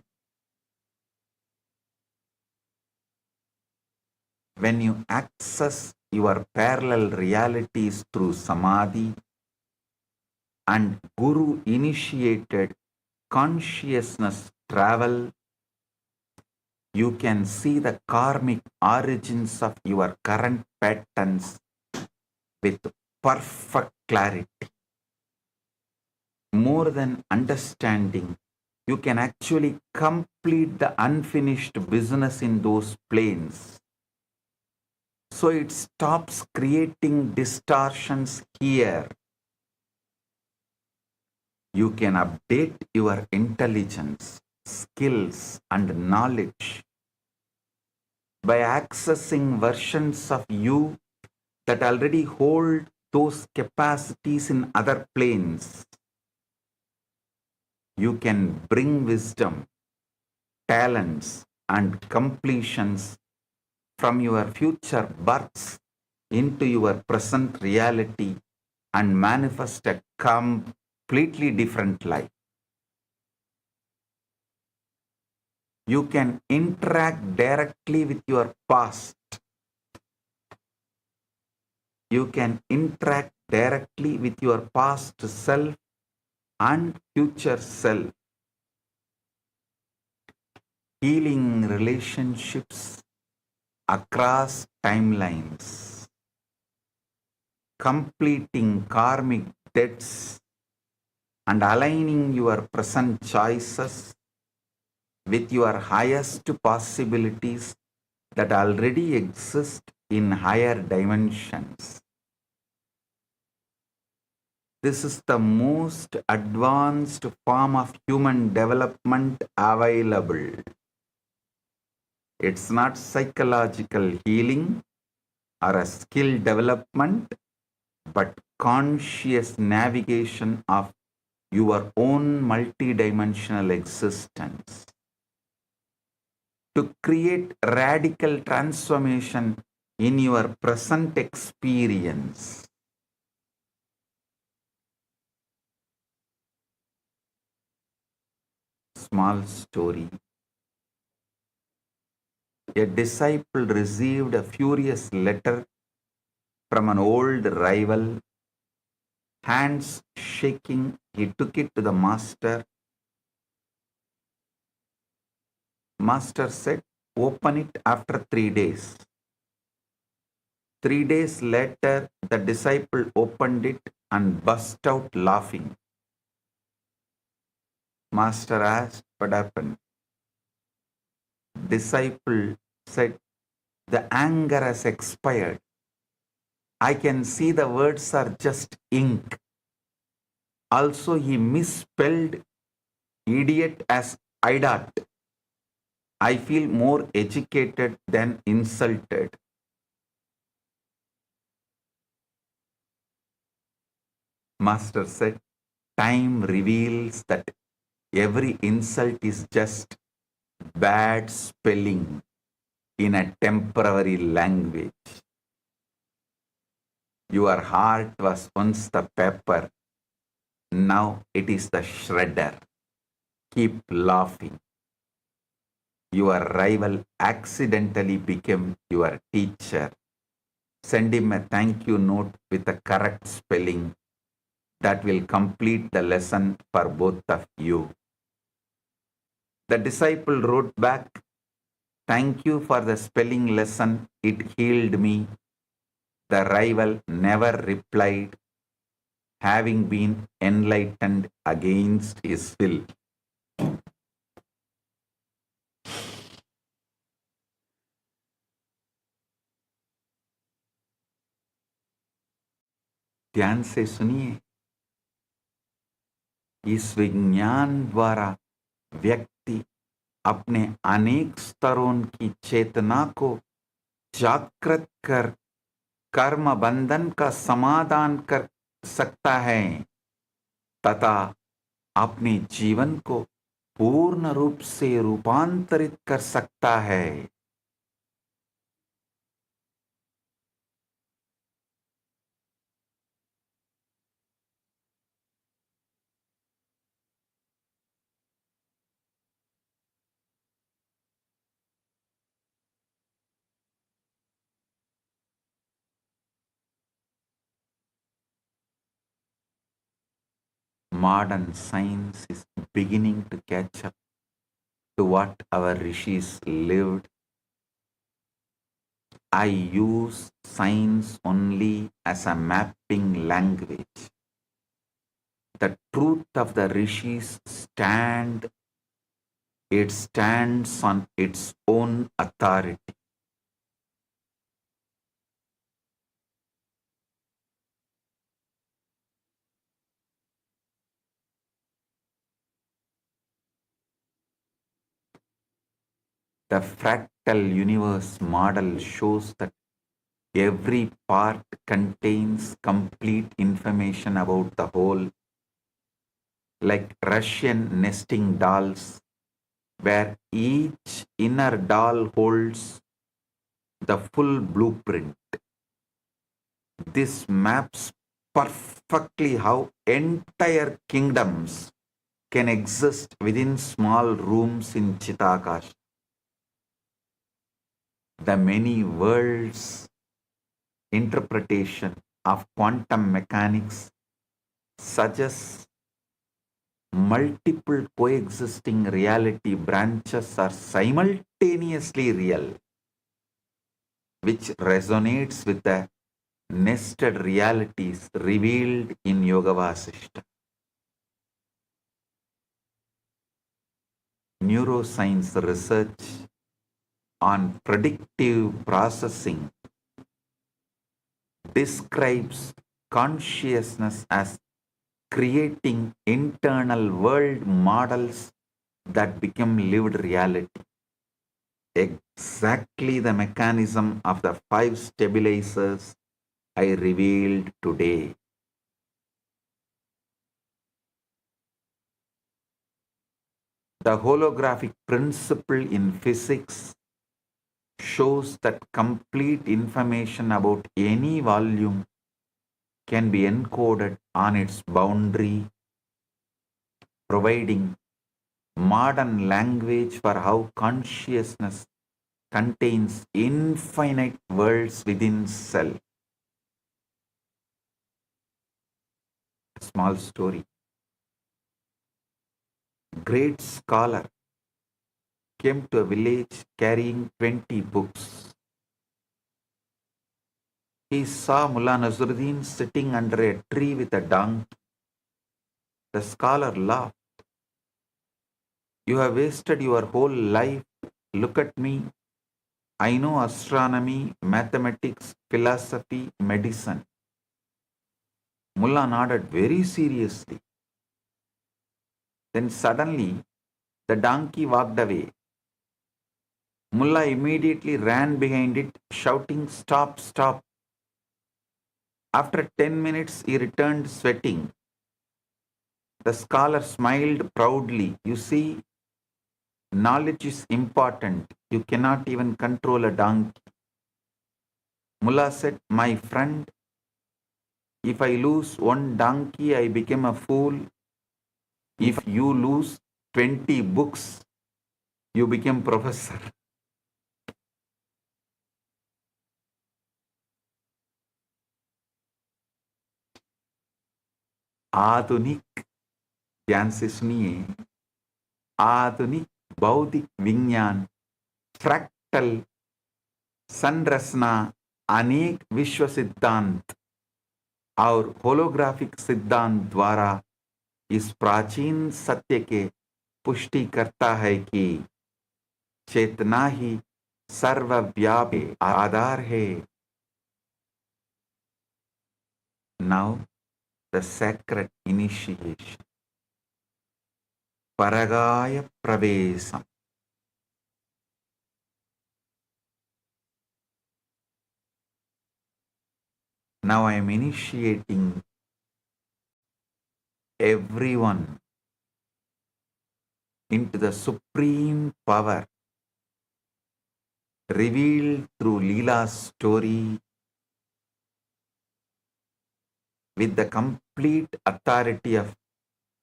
When you access your parallel realities through samadhi and Guru initiated consciousness travel, you can see the karmic origins of your current patterns with perfect clarity. More than understanding, you can actually complete the unfinished business in those planes. So it stops creating distortions here. You can update your intelligence, skills, and knowledge by accessing versions of you that already hold those capacities in other planes. You can bring wisdom, talents, and completions from your future births into your present reality and manifest a completely different life. You can interact directly with your past. You can interact directly with your past self and future self, healing relationships across timelines, completing karmic debts, and aligning your present choices with your highest possibilities that already exist in higher dimensions. This is the most advanced form of human development available. It's not psychological healing or a skill development, but conscious navigation of your own multidimensional existence. To create radical transformation in your present experience. Small story. A disciple received a furious letter from an old rival. Hands shaking, he took it to the master. Master said, "Open it after 3 days." 3 days later, the disciple opened it and burst out laughing. Master asked, "What happened?" Disciple said, "The anger has expired. I can see the words are just ink." Also, he misspelled idiot as idiot. I feel more educated than insulted. Master said, time reveals that every insult is just bad spelling in a temporary language. Your heart was once the paper, now it is the shredder. Keep laughing. Your rival accidentally became your teacher. Send him a thank you note with the correct spelling. That will complete the lesson for both of you. The disciple wrote back, thank you for the spelling lesson. It healed me. The rival never replied, having been enlightened against his will. ध्यान से सुनिए, इस विज्ञान द्वारा व्यक्ति अपने अनेक स्तरों की चेतना को जागृत कर कर्म बंधन का समाधान कर सकता है तथा अपने जीवन को पूर्ण रूप से रूपांतरित कर सकता है। Modern science is beginning to catch up to what our rishis lived. I use science only as a mapping language. The truth of the rishis stands on its own authority. The fractal universe model shows that every part contains complete information about the whole, like Russian nesting dolls, where each inner doll holds the full blueprint. This maps perfectly how entire kingdoms can exist within small rooms in Chitakash. The many worlds interpretation of quantum mechanics suggests multiple coexisting reality branches are simultaneously real, which resonates with the nested realities revealed in Yoga Vasishta. Neuroscience research on predictive processing describes consciousness as creating internal world models that become lived reality. Exactly the mechanism of the 5 stabilizers I revealed today. The holographic principle in physics shows that complete information about any volume can be encoded on its boundary, providing modern language for how consciousness contains infinite worlds within self. A small story. Great scholar came to a village carrying 20 books. He saw Mullah Nasruddin sitting under a tree with a donkey. The scholar laughed. You have wasted your whole life. Look at me. I know astronomy, mathematics, philosophy, medicine. Mullah nodded very seriously. Then suddenly, the donkey walked away. Mullah immediately ran behind it, shouting, Stop, stop. After 10 minutes, he returned sweating. The scholar smiled proudly. You see, knowledge is important. You cannot even control a donkey. Mullah said, my friend, if I lose one donkey, I became a fool. If you lose 20 books, you became professor. आधुनिक ध्यान से सुनिए आधुनिक बौद्धिक विज्ञान fractal संरचना अनेक विश्व सिद्धांत और होलोग्राफिक सिद्धांत द्वारा इस प्राचीन सत्य के पुष्टि करता है कि चेतना ही सर्वव्यापी आधार है. Now the sacred initiation. Paragaya Pravesam. Now I am initiating everyone into the supreme power revealed through Leela's story with the complete authority of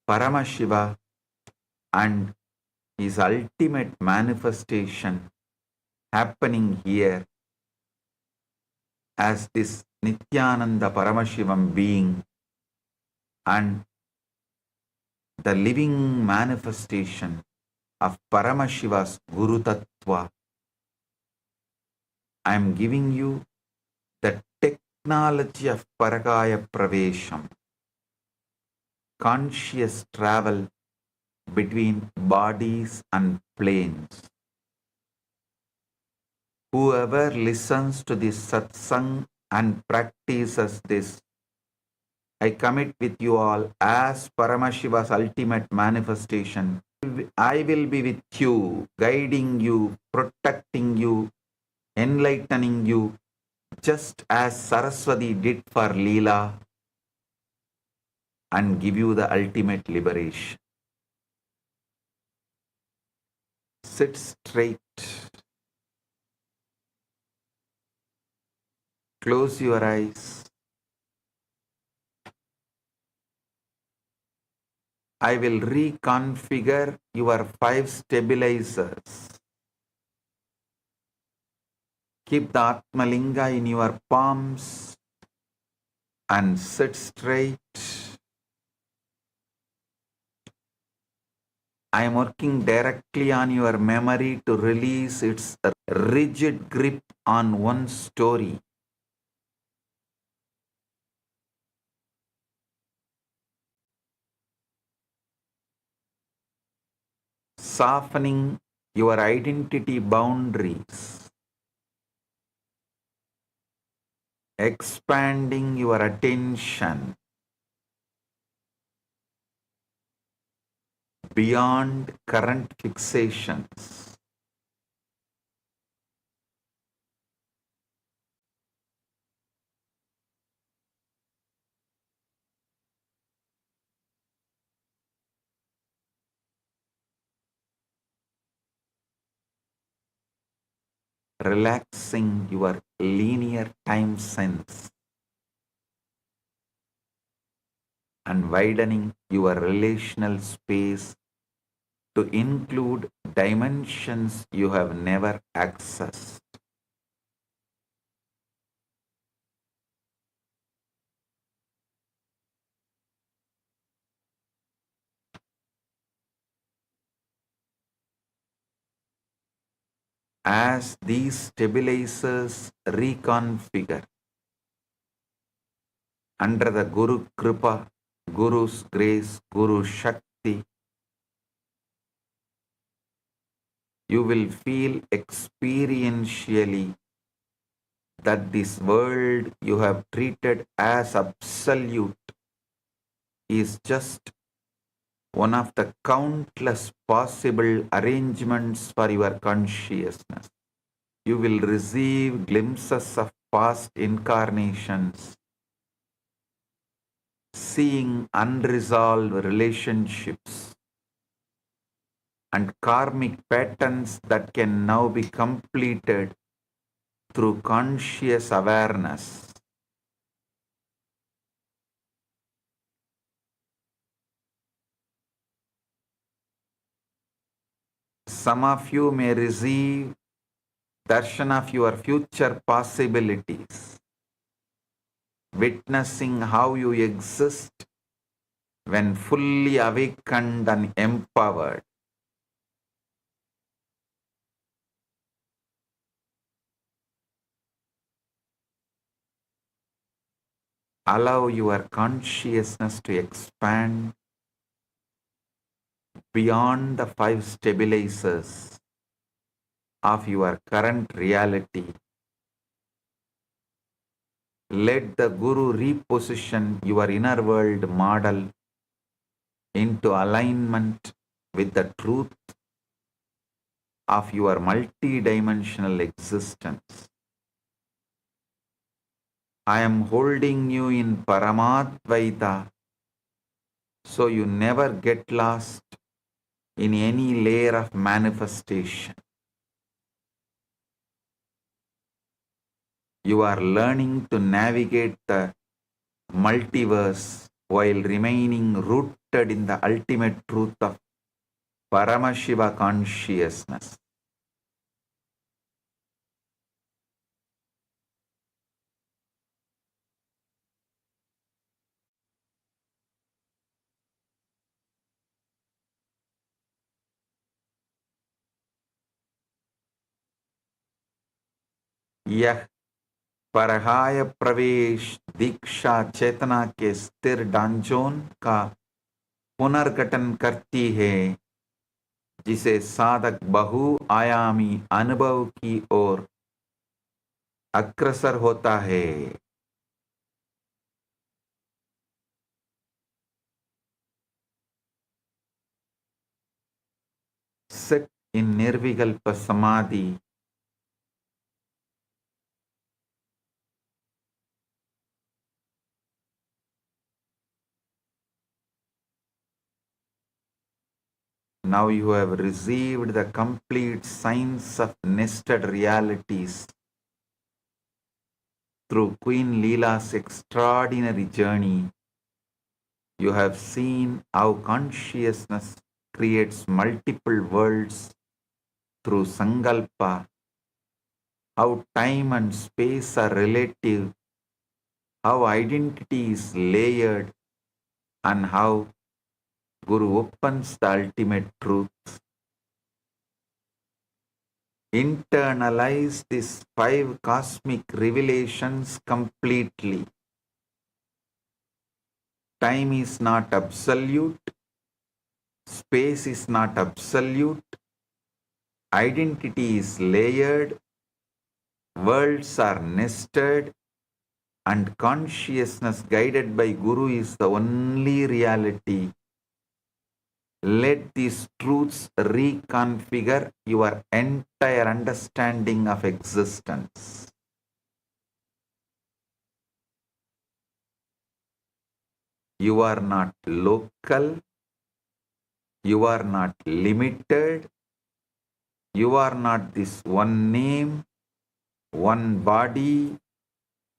Paramashiva and his ultimate manifestation happening here as this Nithyananda Paramashivam being and the living manifestation of Paramashiva's Guru Tattva. I am giving you the technology of Paragaya Pravesham, conscious travel between bodies and planes. Whoever listens to this satsang and practices this, I commit with you all as Paramashiva's ultimate manifestation. I will be with you, guiding you, protecting you, enlightening you, just as Saraswati did for Leela, and give you the ultimate liberation. Sit straight. Close your eyes. I will reconfigure your 5 stabilizers. Keep the Atmalinga in your palms and sit straight. I am working directly on your memory to release its rigid grip on one story. Softening your identity boundaries. Expanding your attention beyond current fixations. Relaxing your linear time sense and widening your relational space to include dimensions you have never accessed. As these stabilizers reconfigure under the Guru Kripa, Guru's grace, Guru Shakti, you will feel experientially that this world you have treated as absolute is just one of the countless possible arrangements for your consciousness. You will receive glimpses of past incarnations seeing unresolved relationships and karmic patterns that can now be completed through conscious awareness. Some of you may receive darshan of your future possibilities, witnessing how you exist when fully awakened and empowered. Allow your consciousness to expand beyond the five stabilizers of your current reality. Let the Guru reposition your inner world model into alignment with the truth of your multidimensional existence. I am holding you in Paramadvaita so you never get lost in any layer of manifestation. You are learning to navigate the multiverse while remaining rooted in the ultimate truth of Paramashiva consciousness. यह परहाय प्रवेश दीक्षा चेतना के स्थिर डांजोन का पुनर्गठन करती है, जिसे साधक बहुआयामी अनुभव की ओर अग्रसर होता है. Sit in Nirvikalpa Samadhi. Now you have received the complete science of nested realities through Queen Leela's extraordinary journey. You have seen how consciousness creates multiple worlds through Sankalpa, how time and space are relative, how identity is layered, and how Guru opens the ultimate truth. Internalize these five cosmic revelations completely. Time is not absolute, space is not absolute, identity is layered, worlds are nested, and consciousness guided by Guru is the only reality. Let these truths reconfigure your entire understanding of existence. You are not local, you are not limited, you are not this one name, one body,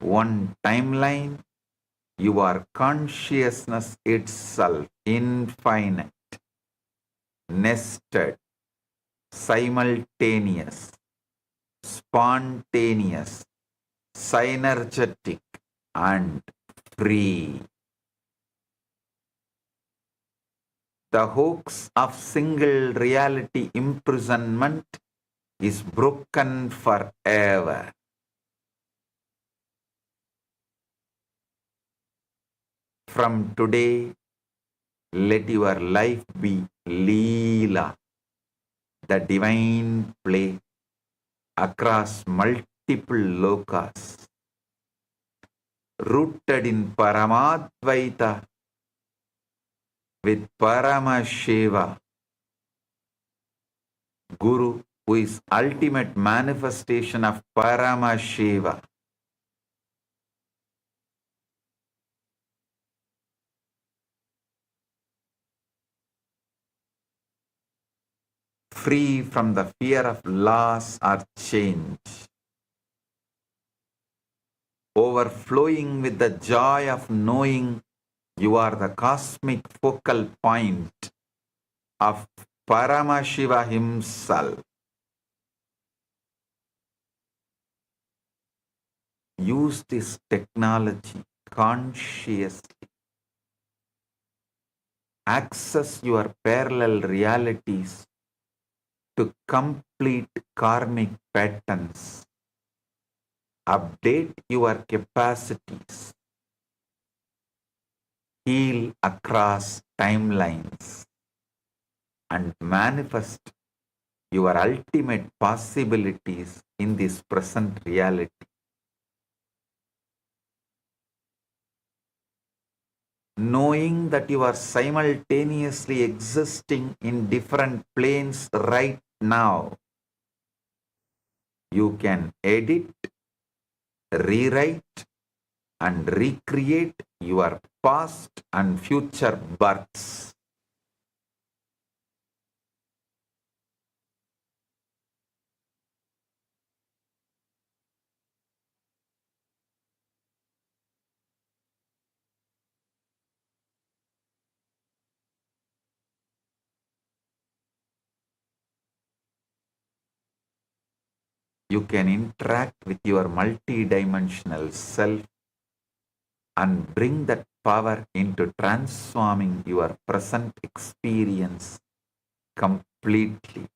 one timeline. You are consciousness itself, infinite, nested, simultaneous, spontaneous, synergetic, and free. The hoax of single reality imprisonment is broken forever. From today, let your life be Leela, the divine play across multiple lokas, rooted in Paramadvaita with Paramashiva, Guru, who is ultimate manifestation of Paramashiva. free from the fear of loss or change, overflowing with the joy of knowing you are the cosmic focal point of Paramashiva himself. Use this technology consciously. Access your parallel realities to complete karmic patterns. Update your capacities. Heal across timelines and manifest your ultimate possibilities in this present reality. Knowing that you are simultaneously existing in different planes right now, you can edit, rewrite, and recreate your past and future births. You can interact with your multidimensional self and bring that power into transforming your present experience completely.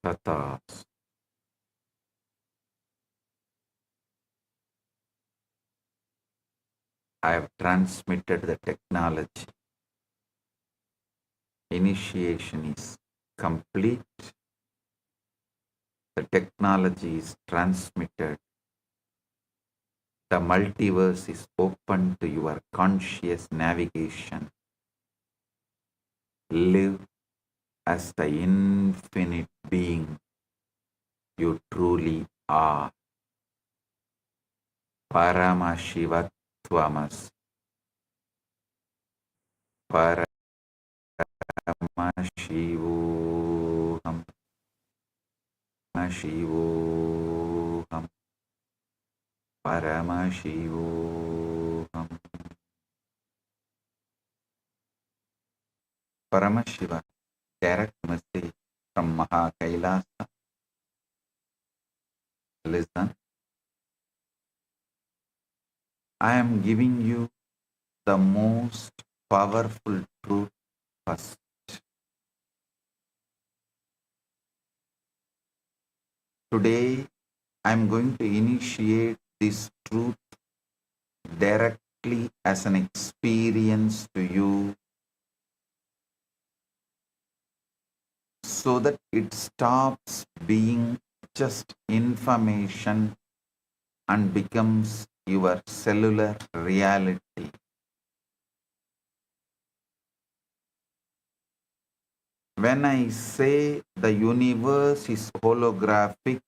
Tathas. I have transmitted the technology. Initiation is complete. The technology is transmitted. The multiverse is open to your conscious navigation. Live as the infinite being you truly are. Paramashivatvamas. Paramashivoham. Paramashivoham. Paramashivoham. Paramashiva, direct message from Kailasa. Listen, I am giving you the most powerful truth first. Today, I am going to initiate this truth directly as an experience to you so that it stops being just information and becomes your cellular reality. When I say the universe is holographic,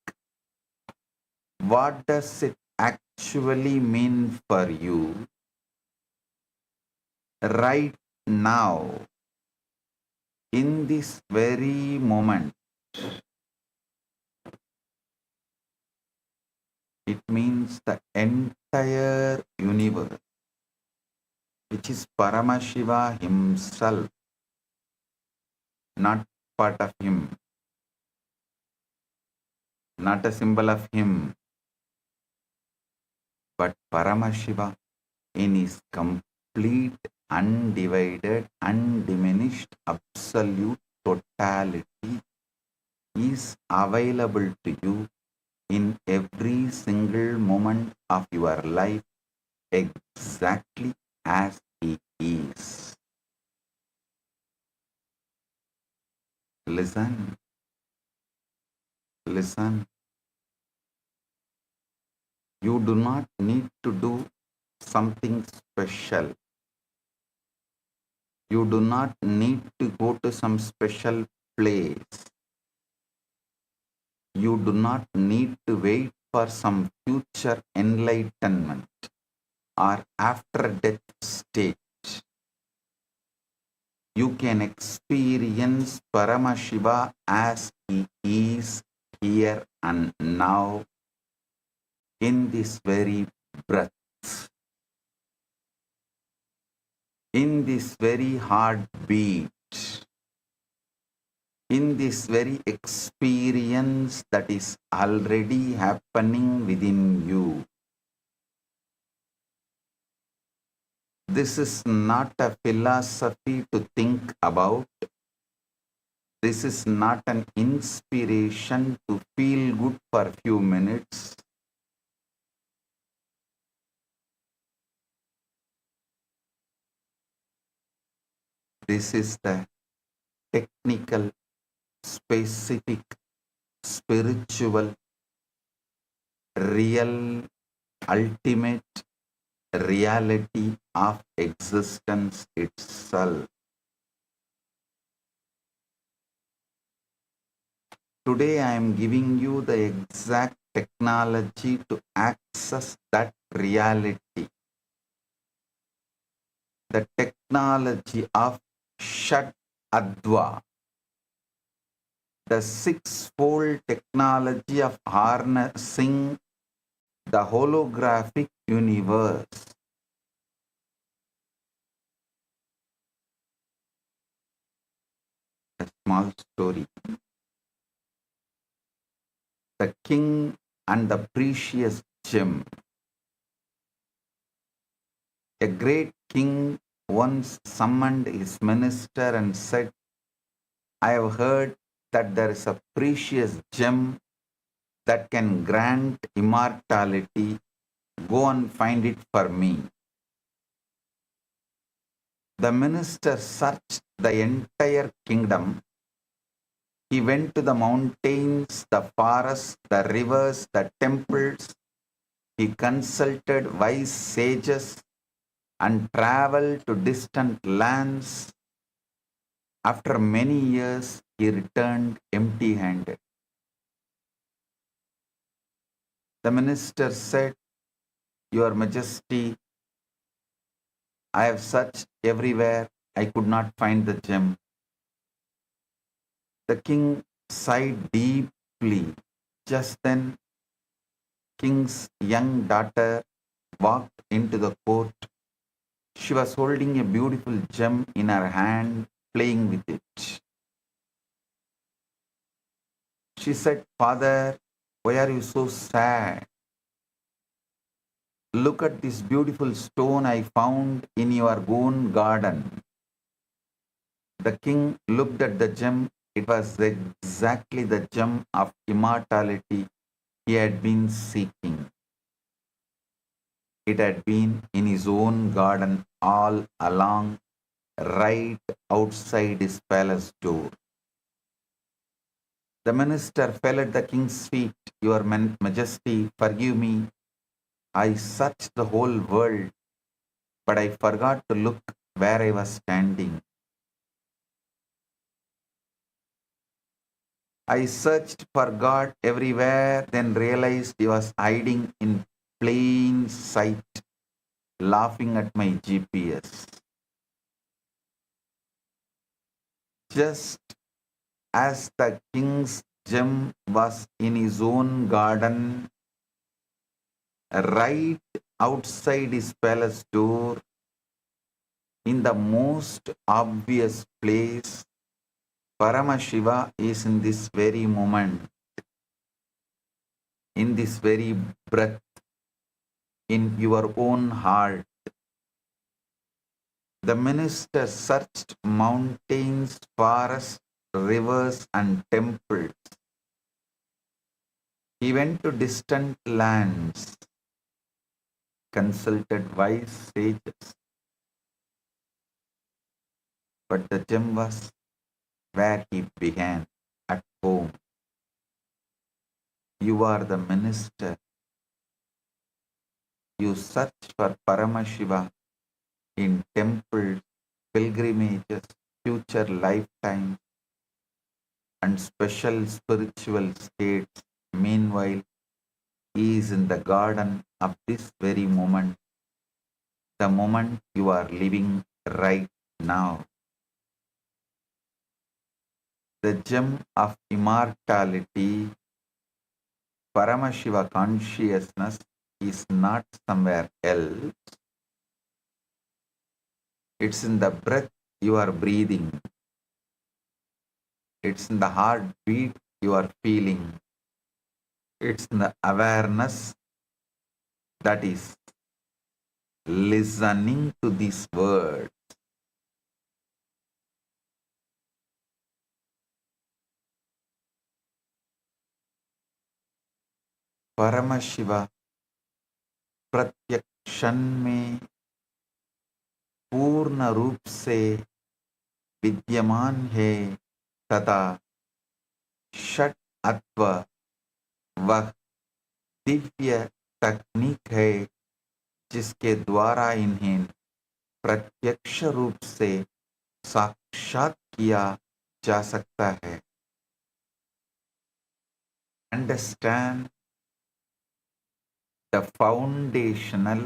what does it actually mean for you right now, in this very moment? It means the entire universe, which is Paramashiva himself, not part of him, not a symbol of him, but Paramashiva in his complete, undivided, undiminished, absolute totality is available to you in every single moment of your life exactly as he is. Listen, listen. You do not need to do something special. You do not need to go to some special place. You do not need to wait for some future enlightenment or after death state. You can experience Paramashiva as he is here and now in this very breath, in this very heartbeat, in this very experience that is already happening within you. This is not a philosophy to think about. This is not an inspiration to feel good for a few minutes. This is the technical, specific, spiritual, real, ultimate reality of existence itself. Today I am giving you the exact technology to access that reality. The technology of Shat Adva, the sixfold technology of harnessing the holographic universe. A small story. The king and the precious gem. A great king once summoned his minister and said, I have heard that there is a precious gem that can grant immortality, go and find it for me. The minister searched the entire kingdom. He went to the mountains, the forests, the rivers, the temples. He consulted wise sages and traveled to distant lands. After many years, he returned empty-handed. The minister said, Your Majesty, I have searched everywhere. I could not find the gem. The king sighed deeply. Just then, king's young daughter walked into the court. She was holding a beautiful gem in her hand, playing with it. She said, Father, why are you so sad? Look at this beautiful stone I found in your own garden. The king looked at the gem. It was exactly the gem of immortality he had been seeking. It had been in his own garden all along, right outside his palace door. The minister fell at the king's feet. Your Majesty, forgive me. I searched the whole world, but I forgot to look where I was standing. I searched for God everywhere, then realized he was hiding in plain sight, laughing at my GPS. Just as the king's gem was in his own garden, right outside his palace door, in the most obvious place, Paramashiva is in this very moment, in this very breath, in your own heart. The minister searched mountains, forests, rivers, and temples. He went to distant lands, consulted wise sages. But the gem was where he began, at home. You are the minister. You search for Paramashiva in temples, pilgrimages, future lifetimes, and special spiritual states. Meanwhile, he is in the garden of this very moment, the moment you are living right now. The gem of immortality, Paramashiva consciousness, is not somewhere else. It's in the breath you are breathing. It's in the heartbeat you are feeling. It's in the awareness that is listening to these words. Paramashiva प्रत्येक क्षण में पूर्ण रूप से विद्यमान है तथा षट अत्व वह दिव्य तकनीक है जिसके द्वारा इन्हें प्रत्यक्ष रूप से साक्षात किया जा सकता है. Understand the foundational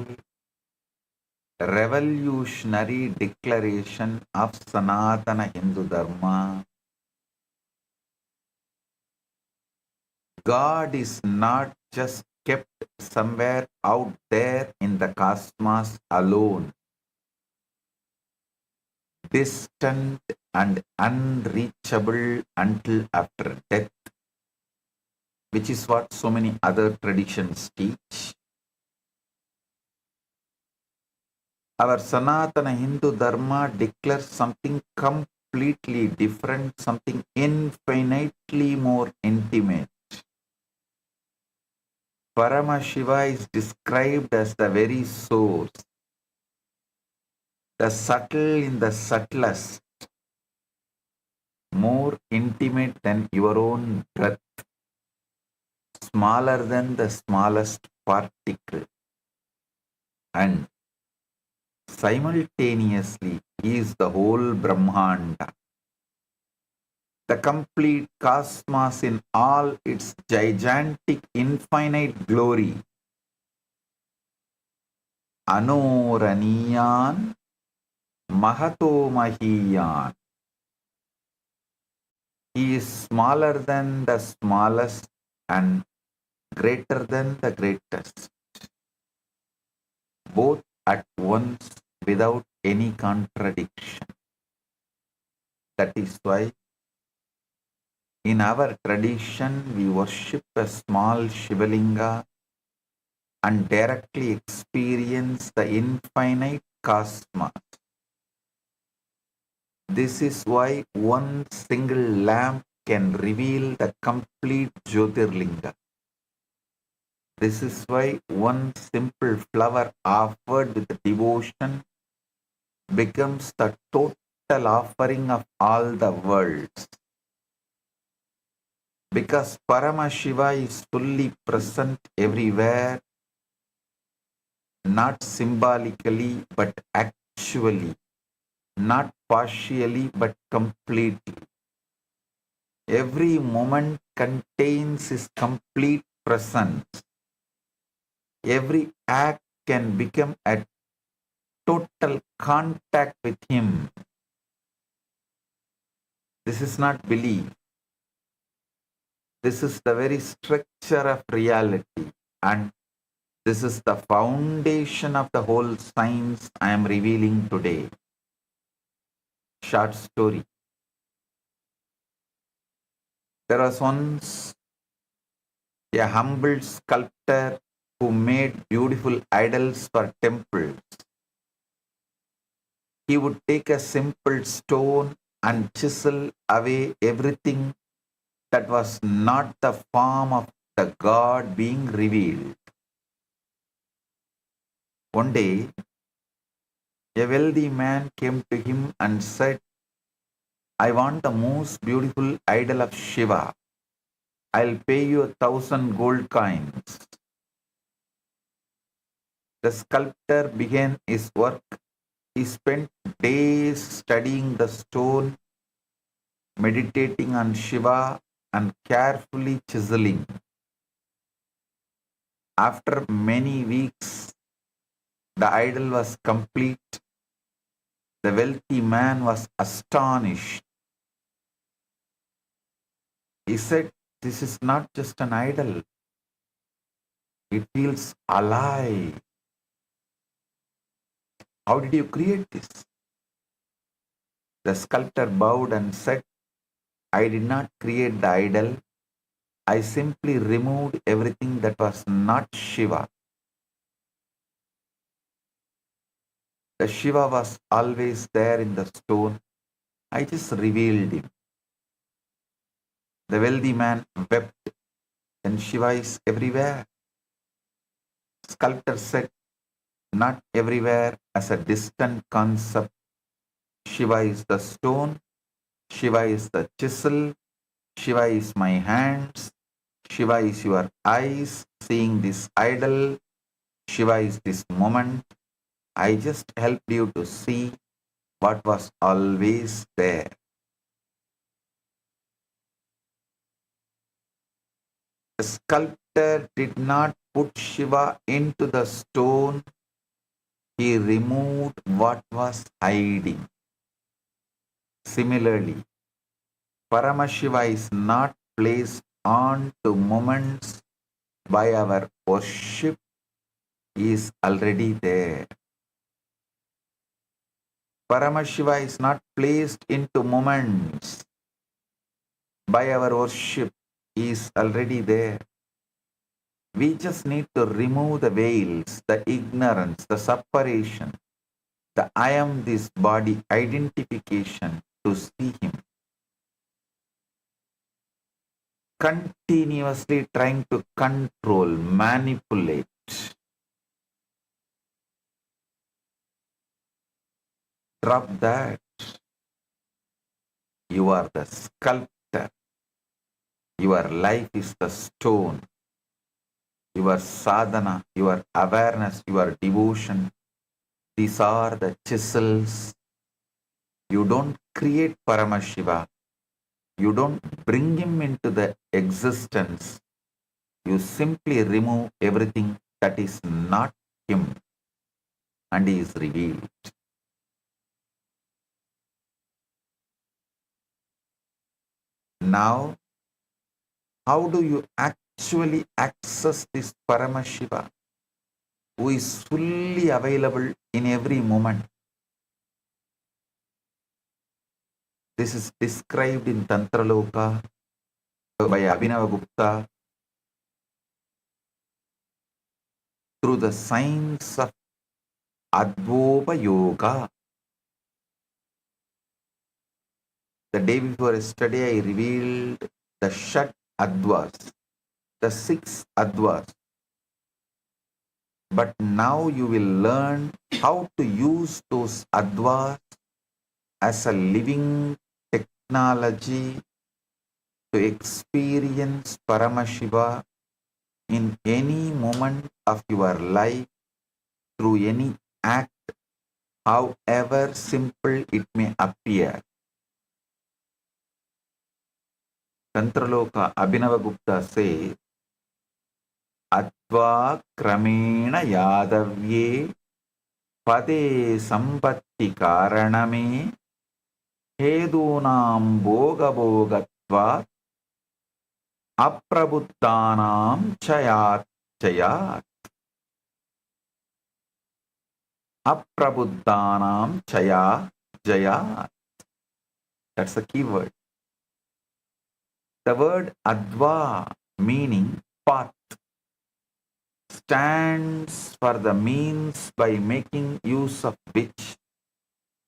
revolutionary declaration of Sanatana Hindu Dharma. God is not just kept somewhere out there in the cosmos alone, distant and unreachable until after death, which is what so many other traditions teach. Our Sanatana Hindu Dharma declares something completely completely different, something infinitely more intimate. Paramashiva is described as the very source, the subtle in the subtlest, more intimate than your own breath, smaller than the smallest particle, and simultaneously he is the whole Brahmanda, the complete cosmos in all its gigantic infinite glory. Anoraniyan Mahato Mahiyan. He is smaller than the smallest and greater than the greatest, both at once without any contradiction. That is why in our tradition we worship a small Shivalinga and directly experience the infinite cosmos. This is why one single lamp can reveal the complete Jyotirlinga. This is why one simple flower offered with devotion becomes the total offering of all the worlds. Because Paramashiva is fully present everywhere, not symbolically but actually, not partially but completely. Every moment contains his complete presence. Every act can become a total contact with him. This is not belief. This is the very structure of reality, and this is the foundation of the whole science I am revealing today. Short story. There was once a humble sculptor who made beautiful idols for temples. He would take a simple stone and chisel away everything that was not the form of the God being revealed. One day, a wealthy man came to him and said, I want the most beautiful idol of Shiva. I'll pay you 1,000 gold coins. The sculptor began his work. He spent days studying the stone, meditating on Shiva, and carefully chiseling. After many weeks, the idol was complete. The wealthy man was astonished. He said, this is not just an idol. It feels alive. How did you create this? The sculptor bowed and said, I did not create the idol. I simply removed everything that was not Shiva. The Shiva was always there in the stone. I just revealed him. The wealthy man wept, and Shiva is everywhere. Sculptor said, not everywhere as a distant concept. Shiva is the stone, Shiva is the chisel, Shiva is my hands, Shiva is your eyes seeing this idol, Shiva is this moment. I just helped you to see what was always there. The sculptor did not put Shiva into the stone, he removed what was hiding. Similarly, Paramashiva is not placed onto moments by our worship, he is already there. Paramashiva is not placed into moments by our worship, he is already there. We just need to remove the veils, the ignorance, the separation, the I am this body identification, to see him. Continuously trying to control, manipulate. Drop that. You are the sculptor. Your life is the stone. Your sadhana, your awareness, your devotion. These are the chisels. You don't create Paramashiva. You don't bring him into the existence. You simply remove everything that is not him, and he is revealed. Now, how do you actually access this Paramashiva, who is fully available in every moment? This is described in Tantra Loka by Abhinavagupta through the science of Advopa Yoga. The day before yesterday, I revealed the Shat Advas, the 6 Advas. But now you will learn how to use those Advas as a living technology to experience Paramashiva in any moment of your life through any act, however simple it may appear. Tantraloka Abhinavagupta says, Adva Kramena Yadavye Pade Sampatti Karaname Hedunam Boga Bogatva Aprabuddhanam Chayat Chayat. Aprabuddhanam Chaya Jayat. That's the key word. The word Adva, meaning path, stands for the means by making use of which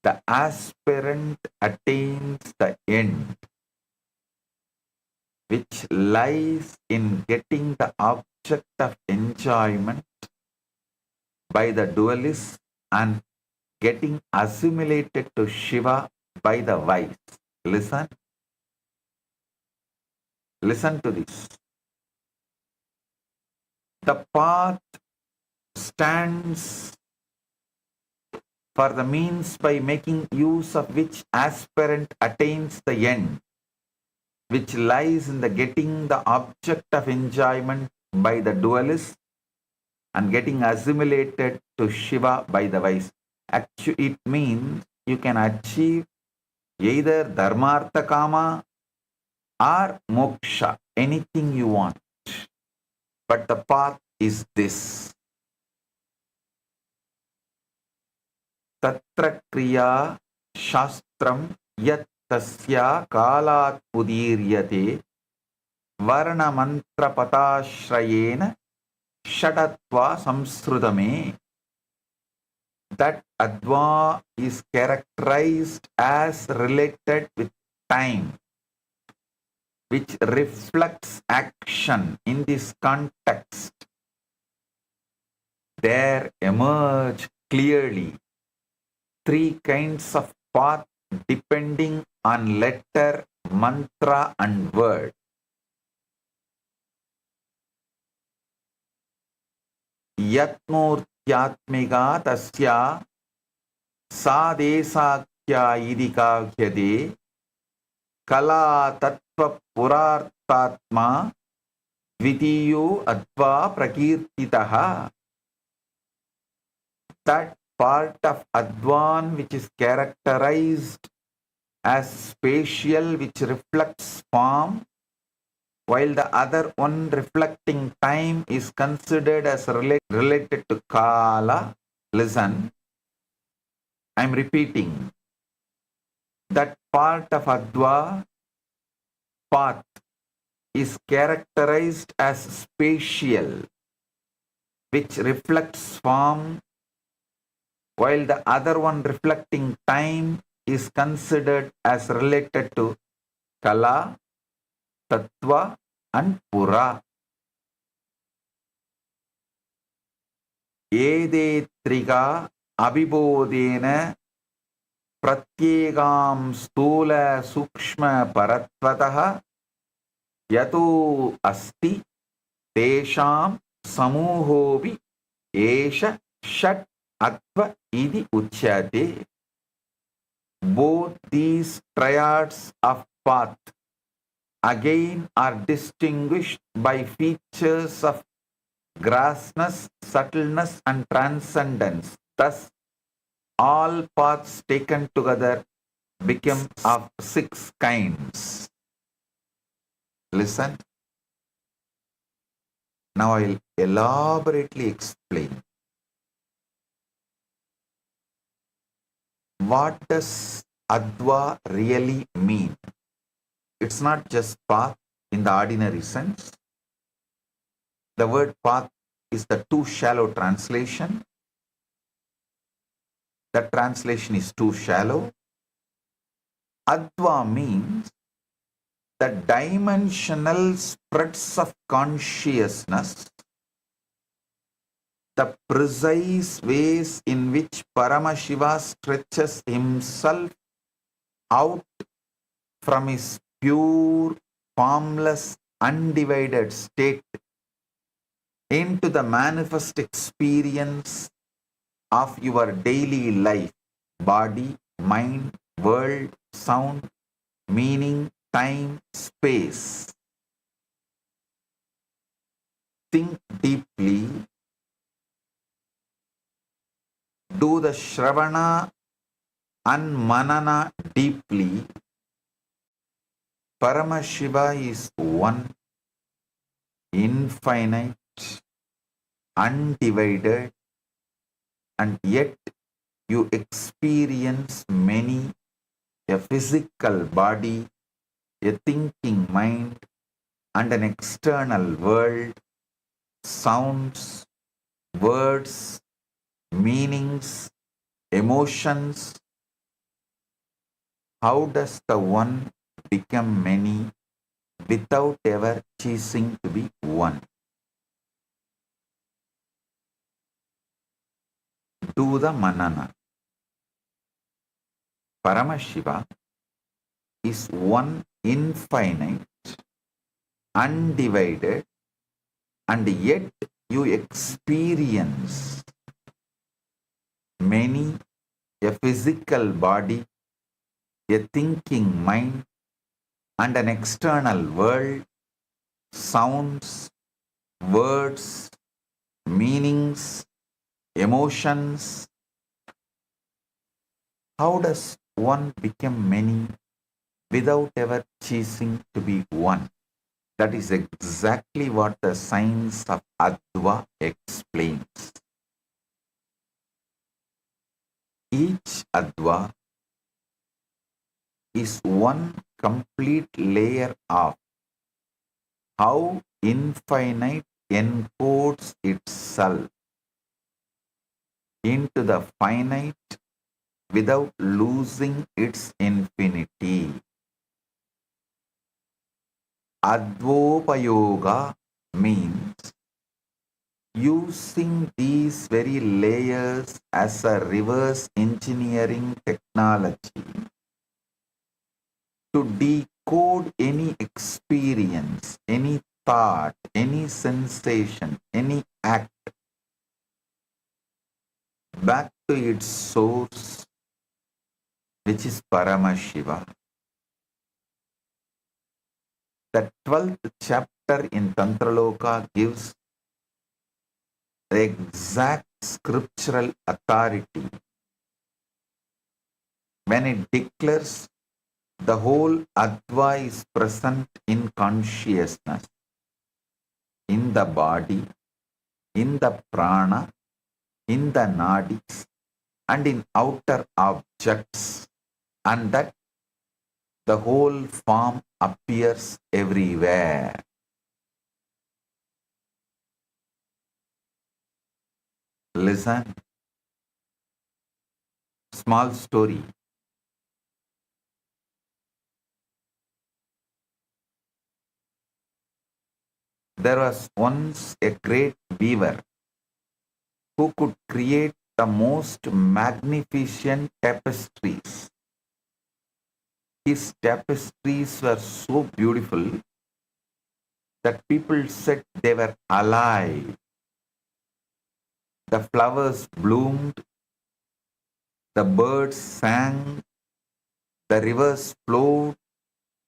the aspirant attains the end, which lies in getting the object of enjoyment by the dualist and getting assimilated to Shiva by the wise. Listen. Listen to this. The path stands for the means by making use of which aspirant attains the end, which lies in the getting the object of enjoyment by the dualist and getting assimilated to Shiva by the wise. Actually, it means you can achieve either Dharmartha Kama or Moksha, anything you want. But the path is this. Tatra Kriya Shastram Yat Tasya Kalat Udiryate Varna Mantra Patashrayena Shadatva Samsrudame. That Adva is characterized as related with time, which reflects action. In this context, there emerge clearly 3 kinds of path depending on letter, mantra and word. Yatmurtyatmega tasya sadesakya idikahyade kala tattva purartatma dvitiyo adva prakirtitaha. That part of Advan which is characterized as spatial, which reflects form, while the other one reflecting time is considered as related to Kala. Listen, I am repeating. That part of Adva path is characterized as spatial, which reflects form, while the other one reflecting time is considered as related to Kala, Tattva and Pura. Ede triga abhibodena pratyegam stula sukshma paratvatah yato asti tesham samuhobi esha shat atva idi uchyate. Both these triads of path again are distinguished by features of grossness, subtleness and transcendence. Thus, all paths taken together become of 6 kinds. Listen. Now I will elaborately explain. What does Adva really mean? It's not just path in the ordinary sense. The word path is the too shallow translation. The translation is too shallow. Adva means the dimensional spreads of consciousness, the precise ways in which Paramashiva stretches himself out from his pure, formless, undivided state into the manifest experience of your daily life, body, mind, world, sound, meaning, time, space. Think deeply. Do the Shravana and Manana deeply. Paramashiva is one, infinite, undivided, and yet you experience many, a physical body, a thinking mind, and an external world, sounds, words, meanings, emotions. How does the one become many without ever ceasing to be one? Do the manana. Paramashiva is one, infinite, undivided, and yet you experience many, a physical body, a thinking mind, and an external world, sounds, words, meanings, emotions. How does one become many without ever ceasing to be one? That is exactly what the science of Adva explains. Each Adva is one complete layer of how infinite encodes itself into the finite without losing its infinity. Advopayoga means using these very layers as a reverse engineering technology to decode any experience, any thought, any sensation, any act back to its source, which is Paramashiva. The 12th chapter in Tantraloka gives the exact scriptural authority when it declares the whole Adva is present in consciousness, in the body, in the prana, in the nadis, and in outer objects, and that the whole form appears everywhere. Listen. Small story. There was once a great weaver who could create the most magnificent tapestries. His tapestries were so beautiful that people said they were alive. The flowers bloomed, the birds sang, the rivers flowed,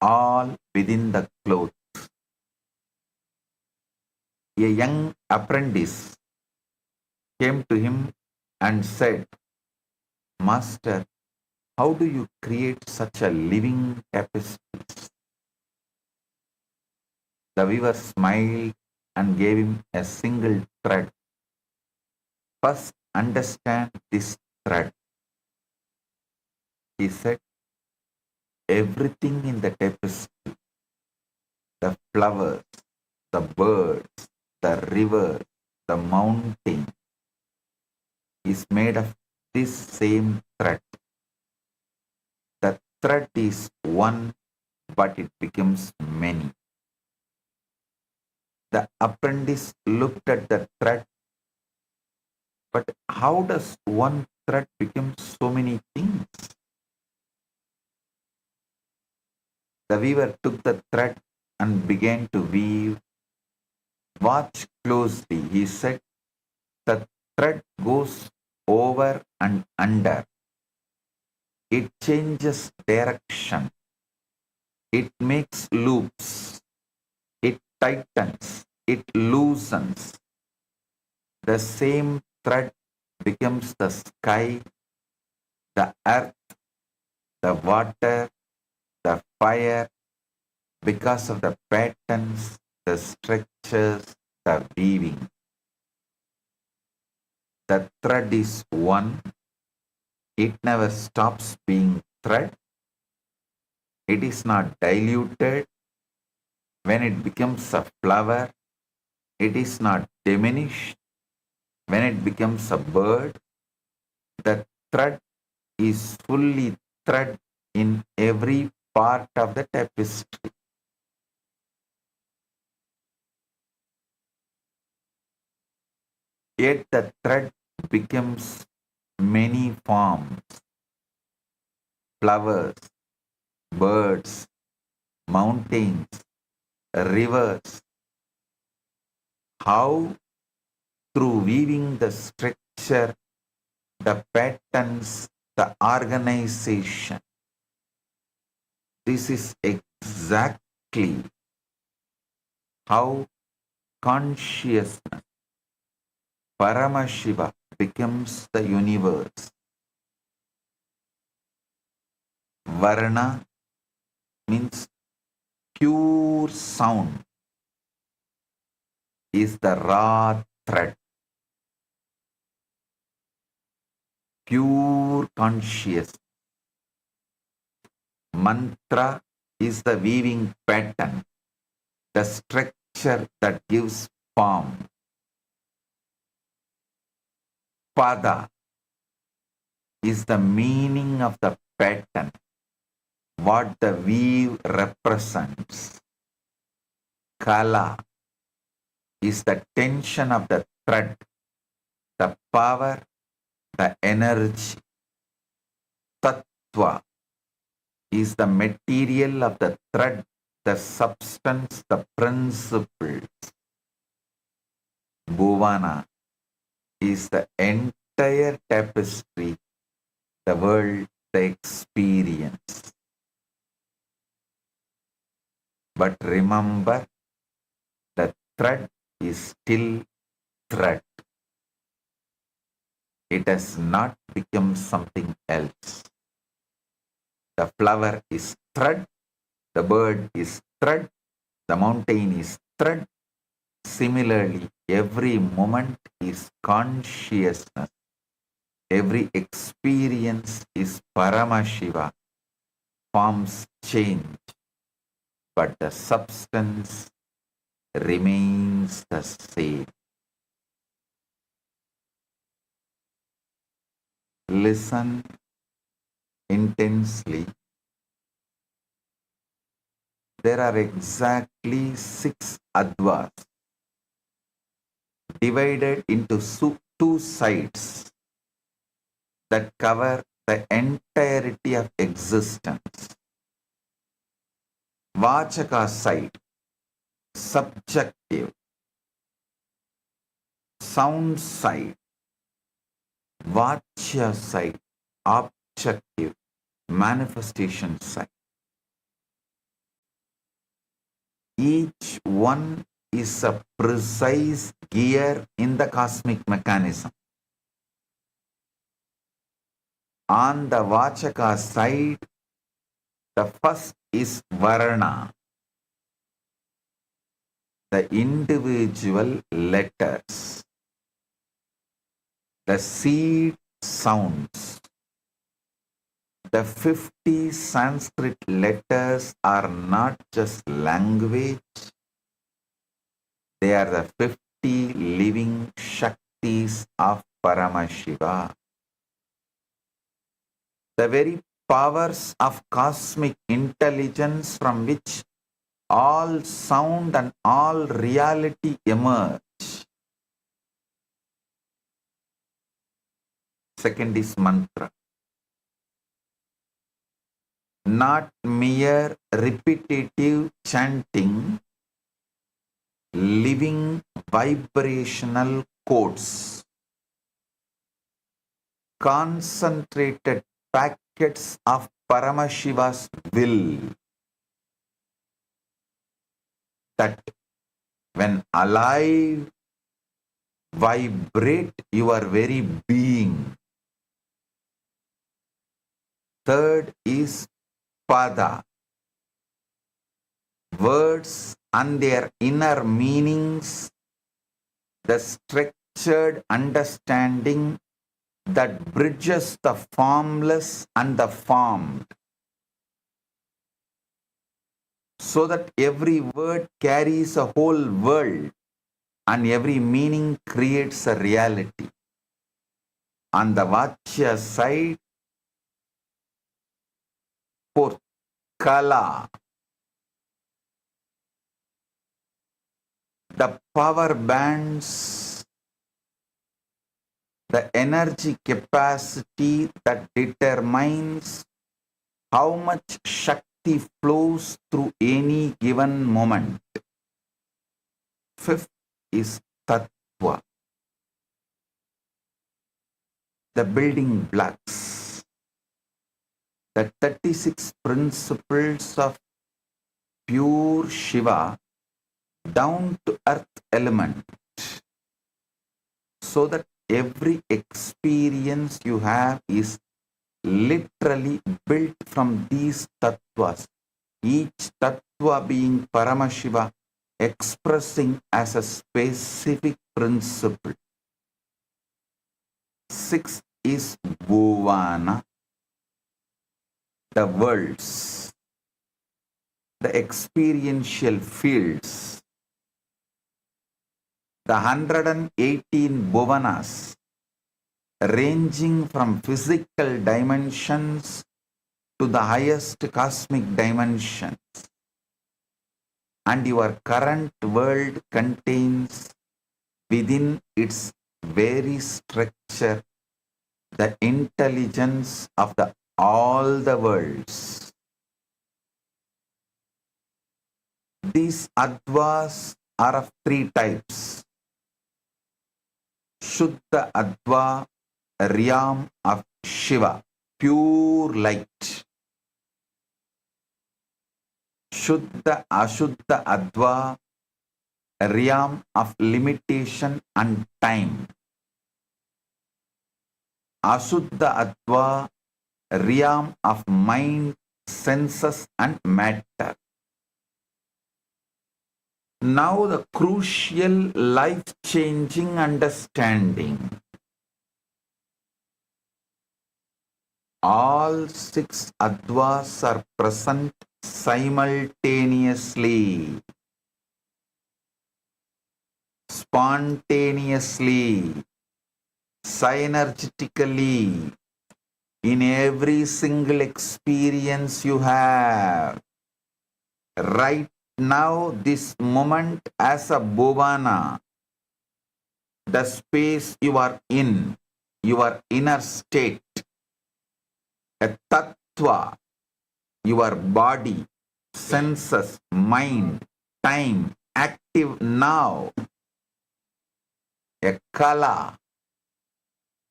all within the cloth. A young apprentice came to him and said, Master, how do you create such a living tapestry? The weaver smiled and gave him a single thread. First, understand this thread. He said, everything in the tapestry, the flowers, the birds, the river, the mountain, is made of this same thread. The thread is one, but it becomes many. The apprentice looked at the thread, but how does one thread become so many things? The weaver took the thread and began to weave. Watch closely, he said. The thread goes over and under. It changes direction. It makes loops. It tightens. It loosens. The same thread becomes the sky, the earth, the water, the fire, because of the patterns, the structures, the weaving. The thread is one. It never stops being thread. It is not diluted. When it becomes a flower, it is not diminished. When it becomes a bird, the thread is fully thread in every part of the tapestry. Yet the thread becomes many forms, flowers, birds, mountains, rivers. How? Through weaving the structure, the patterns, the organization. This is exactly how consciousness, Paramashiva, becomes the universe. Varna means pure sound, is the raw thread. Pure consciousness. Mantra is the weaving pattern, the structure that gives form. Pada is the meaning of the pattern, what the weave represents. Kala is the tension of the thread, the power, the energy. Tattva is the material of the thread, the substance, the principles. Bhuvana is the entire tapestry, the world, the experience. But remember, the thread is still thread. It has not become something else. The flower is thread, the bird is thread, the mountain is thread. Similarly, every moment is consciousness. Every experience is Paramashiva. Forms change, but the substance remains the same. Listen intensely. There are exactly 6 advas. divided into two sides that cover the entirety of existence. Vachaka side, subjective. Sound side, Vachya side, objective, manifestation side. Each one is a precise gear in the cosmic mechanism. On the Vachaka side, the first is Varna, the individual letters, the seed sounds. The 50 Sanskrit letters are not just language, they are the 50 living Shaktis of Paramashiva. The very powers of cosmic intelligence from which all sound and all reality emerge. Second is mantra. Not mere repetitive chanting, living vibrational codes, concentrated packets of Paramashiva's will that when alive vibrate your very being. Third is Pada, words and their inner meanings, the structured understanding that bridges the formless and the formed, so that every word carries a whole world and every meaning creates a reality. On the Vachya side, fourth, Kala, the power bands, the energy capacity that determines how much Shakti flows through any given moment. Fifth is Tattva, the building blocks, the 36 principles of pure Shiva down to earth element, so that every experience you have is literally built from these tattvas, each tattva being Paramashiva expressing as a specific principle. Sixth is Bhuvana, the worlds, the experiential fields, the 118 Bhuvanas, ranging from physical dimensions to the highest cosmic dimensions. And your current world contains within its very structure the intelligence of all the worlds. These Advas are of three types. Shuddha Adva, realm of Shiva, pure light. Shuddha Ashuddha Adva, realm of limitation and time. Ashuddha Adva, realm of mind, senses and matter. Now the crucial life-changing understanding. All six Advas are present simultaneously, spontaneously, synergetically, in every single experience you have. Right now, this moment as a bhuvana, the space you are in, your inner state, a tattva, your body, senses, mind, time, active now, a kala,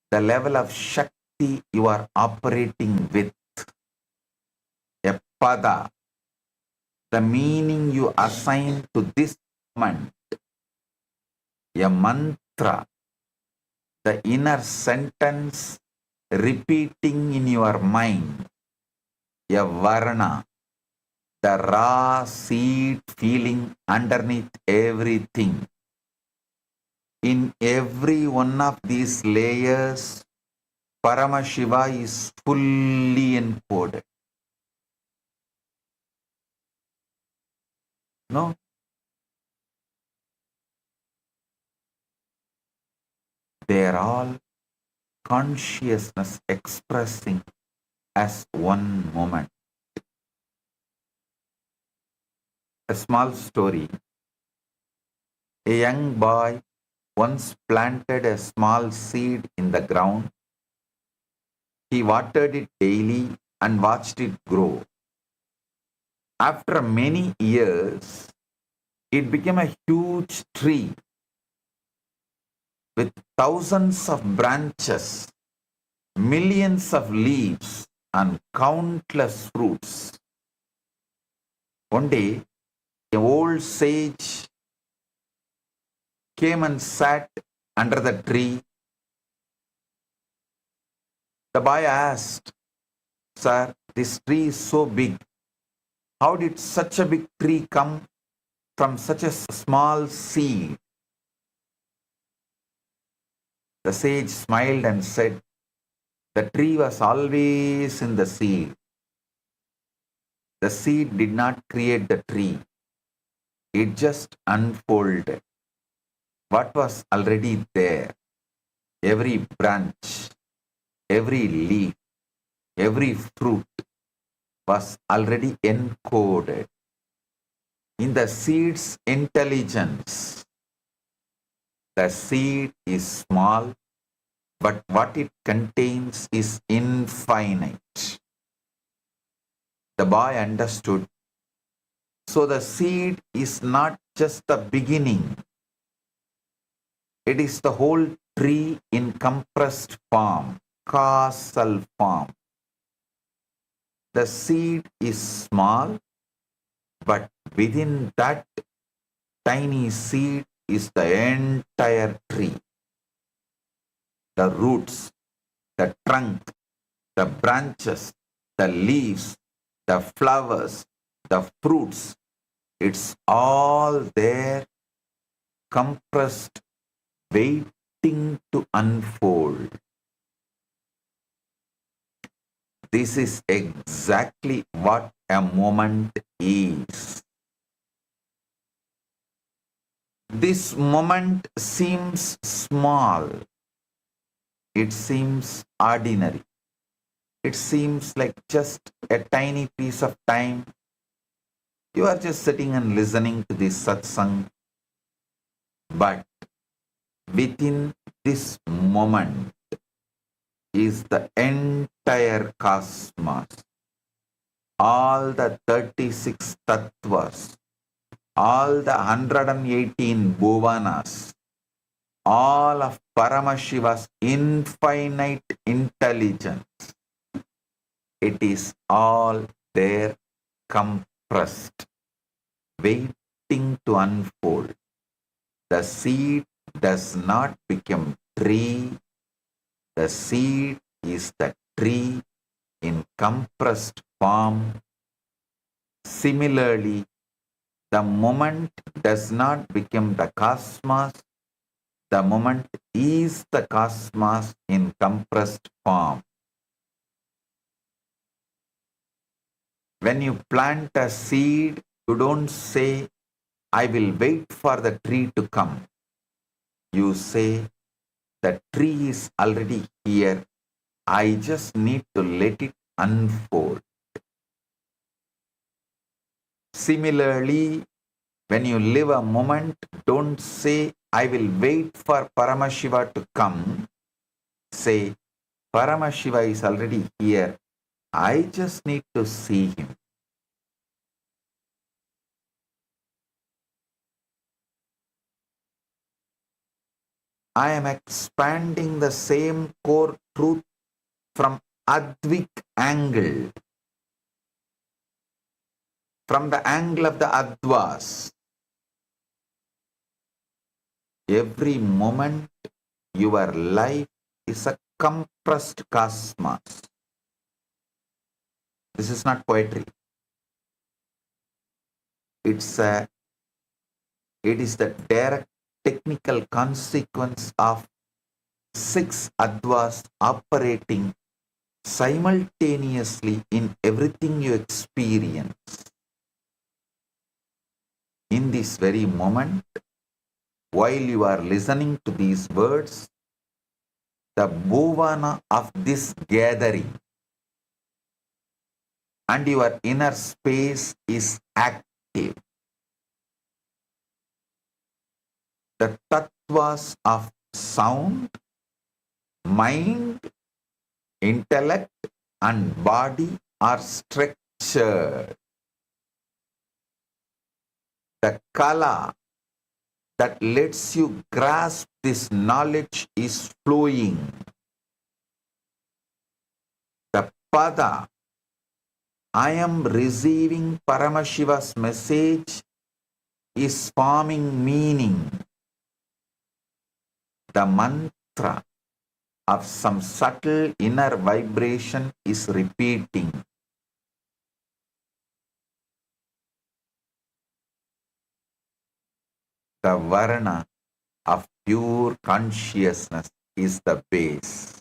the level of shakti you are operating with, a pada, the meaning you assign to this moment, a mantra, the inner sentence repeating in your mind, a varna, the raw seed feeling underneath everything. In every one of these layers, Paramashiva is fully encoded. No? They are all consciousness expressing as one moment. A small story. A young boy once planted a small seed in the ground. He watered it daily and watched it grow. After many years, it became a huge tree with thousands of branches, millions of leaves, and countless fruits. One day, an old sage came and sat under the tree. The boy asked, "Sir, this tree is so big. How did such a big tree come from such a small seed?" The sage smiled and said, "The tree was always in the seed. The seed did not create the tree. It just unfolded what was already there. Every branch, every leaf, every fruit was already encoded in the seed's intelligence. The seed is small, but what it contains is infinite." The boy understood. So the seed is not just the beginning. It is the whole tree in compressed form, causal form. The seed is small, but within that tiny seed is the entire tree. The roots, the trunk, the branches, the leaves, the flowers, the fruits, it's all there, compressed, waiting to unfold. This is exactly what a moment is. This moment seems small. It seems ordinary. It seems like just a tiny piece of time. You are just sitting and listening to this satsang. But within this moment is the entire cosmos. All the 36 tattvas, all the 118 bhuvanas, all of Paramashiva's infinite intelligence. It is all there compressed, waiting to unfold. The seed does not become tree. The seed is the tree in compressed form. Similarly, the moment does not become the cosmos. The moment is the cosmos in compressed form. When you plant a seed, you don't say, "I will wait for the tree to come." You say, "The tree is already here. I just need to let it unfold." Similarly, when you live a moment, don't say, I will wait for Paramashiva to come, say, Paramashiva is already here. I just need to see him. I am expanding the same core truth from Advik angle, from the angle of the Advas. Every moment your life is a compressed cosmos. This is not poetry. It is the direct technical consequence of 6 Advas operating simultaneously in everything you experience. In this very moment, while you are listening to these words, the bhuvana of this gathering and your inner space is active. The tattvas of sound, mind, intellect and body are structured. The kala that lets you grasp this knowledge is flowing. The pada, I am receiving Paramashiva's message, is forming meaning. The mantra of some subtle inner vibration is repeating. The varna of pure consciousness is the base.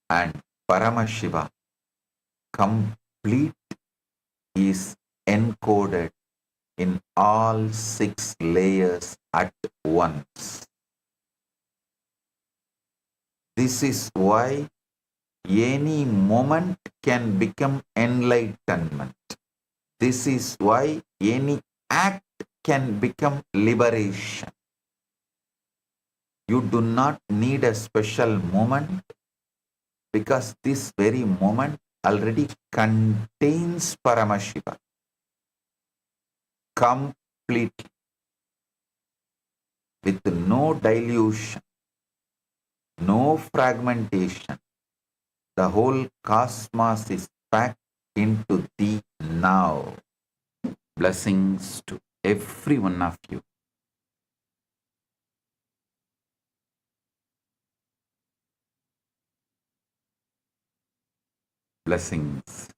And Paramashiva, complete, is encoded in all 6 layers at once. This is why any moment can become enlightenment. This is why any act can become liberation. You do not need a special moment because this very moment already contains Paramashiva completely, with no dilution, no fragmentation. The whole cosmos is packed into thee now. Blessings to every one of you. Blessings.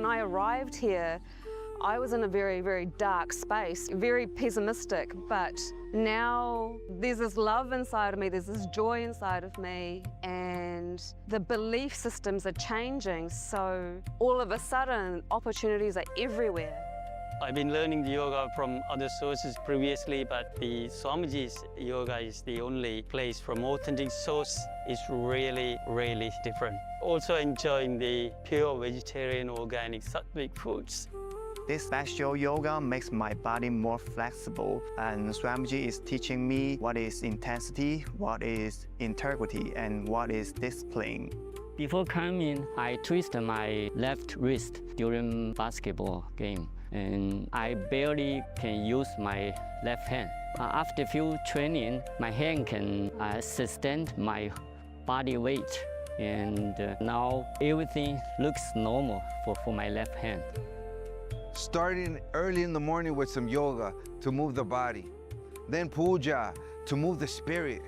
When I arrived here, I was in a very, very dark space, very pessimistic, but now there's this love inside of me, there's this joy inside of me, and the belief systems are changing, so all of a sudden opportunities are everywhere. I've been learning the yoga from other sources previously, but the Swamiji's yoga is the only place from authentic source. It's really, really different. Also enjoying the pure vegetarian organic sattvic foods. This special yoga makes my body more flexible, and Swamiji is teaching me what is intensity, what is integrity, and what is discipline. Before coming, I twisted my left wrist during basketball game, and I barely can use my left hand. After few training, my hand can sustain my body weight, and now everything looks normal for my left hand. Starting early in the morning with some yoga to move the body, then puja to move the spirit,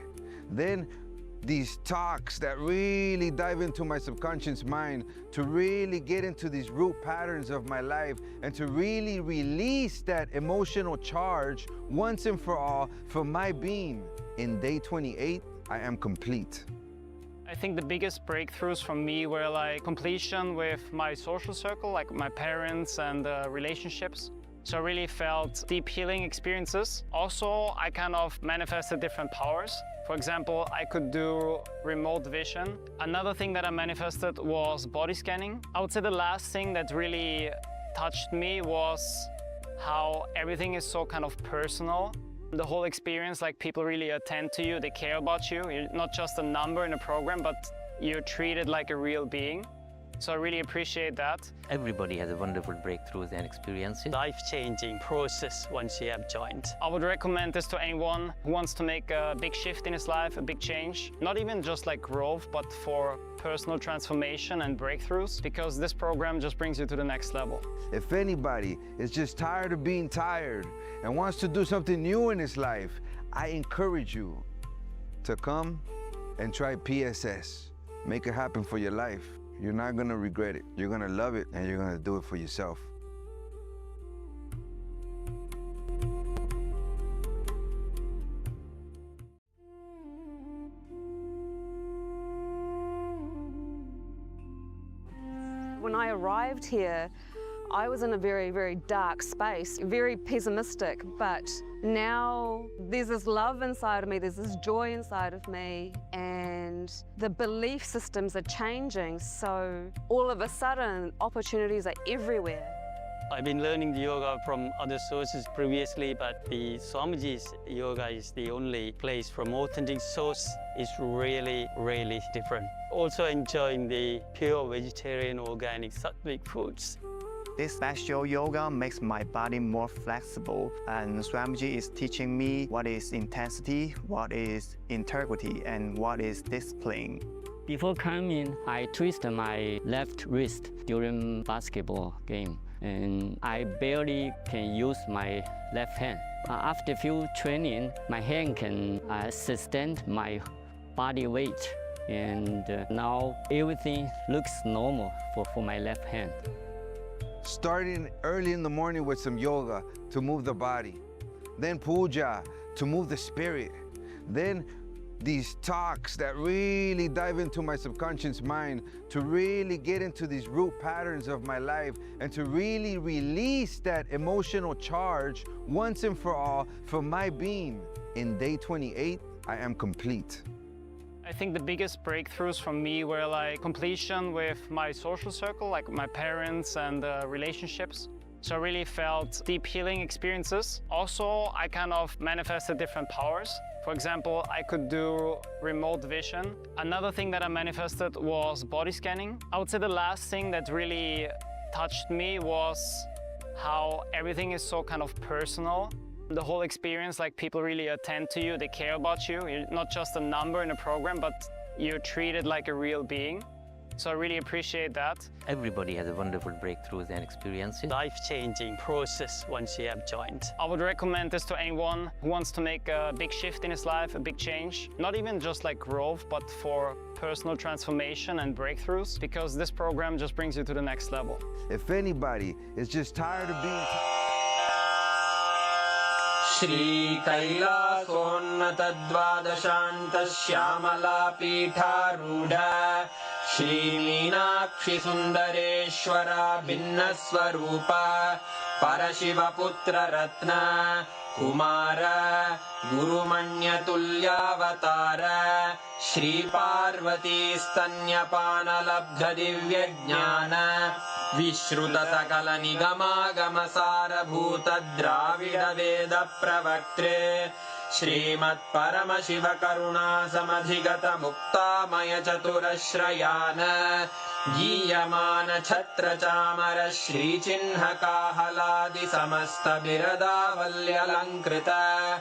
then these talks that really dive into my subconscious mind to really get into these root patterns of my life and to really release that emotional charge once and for all for my being. In day 28, I am complete. I think the biggest breakthroughs for me were like completion with my social circle, like my parents and relationships. So I really felt deep healing experiences. Also, I kind of manifested different powers. For example, I could do remote vision. Another thing that I manifested was body scanning. I would say the last thing that really touched me was how everything is so kind of personal. The whole experience, like people really attend to you, they care about you. You're not just a number in a program, but you're treated like a real being. So I really appreciate that. Everybody has a wonderful breakthroughs and experiences. Life-changing process once you have joined. I would recommend this to anyone who wants to make a big shift in his life, a big change. Not even just like growth, but for personal transformation and breakthroughs, because this program just brings you to the next level. If anybody is just tired of being tired and wants to do something new in his life, I encourage you to come and try PSS. Make it happen for your life. You're not gonna regret it. You're gonna love it, and you're gonna do it for yourself. When I arrived here, I was in a very, very dark space, very pessimistic, but now there's this love inside of me, there's this joy inside of me, and the belief systems are changing, so all of a sudden opportunities are everywhere. I've been learning the yoga from other sources previously, but the Swamiji's yoga is the only place from authentic source. It's really, really different. Also enjoying the pure vegetarian organic sattvic foods. This special yoga makes my body more flexible, and Swamiji is teaching me what is intensity, what is integrity, and what is discipline. Before coming, I twisted my left wrist during basketball game, and I barely can use my left hand. After few training, my hand can sustain my body weight, and now everything looks normal for my left hand. Starting early in the morning with some yoga to move the body, then puja to move the spirit, then these talks that really dive into my subconscious mind to really get into these root patterns of my life and to really release that emotional charge once and for all for my being. In day 28, I am complete. I think the biggest breakthroughs for me were like completion with my social circle, like my parents and relationships. So I really felt deep healing experiences. Also, I kind of manifested different powers. For example, I could do remote vision. Another thing that I manifested was body scanning. I would say the last thing that really touched me was how everything is so kind of personal. The whole experience, like people really attend to you, they care about you. You're not just a number in a program, but you're treated like a real being. So I really appreciate that. Everybody has a wonderful breakthroughs and experiences. Life-changing process once you have joined. I would recommend this to anyone who wants to make a big shift in his life, a big change. Not even just like growth, but for personal transformation and breakthroughs, because this program just brings you to the next level. If anybody is just tired of being Shri Kailasonnata Dvadashanta Shyamala Pitharudha Shri Meenakshi Sundareshwara Bhinnaswarupa Parashiva Putra Ratna Kumara Guru Manyatulyavatara Shri Parvati Stanyapana Labdha Divya Jnana Vishruta Sakala Nigama Gamasara Bhuta Dravida Veda Pravaktre Shrimat Paramashiva Karuna Samadhigata Mukta Maya Chaturashrayana Giyamana Chatra Chamara Shri Chinha Kahaladi Samasta Birada Valyalankrita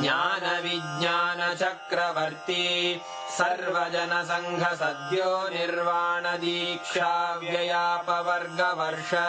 Jnana Vijnana Chakravarti Sarvajana Sangha Sadhyo Nirvana Diksha Vyayapa Varga Varsha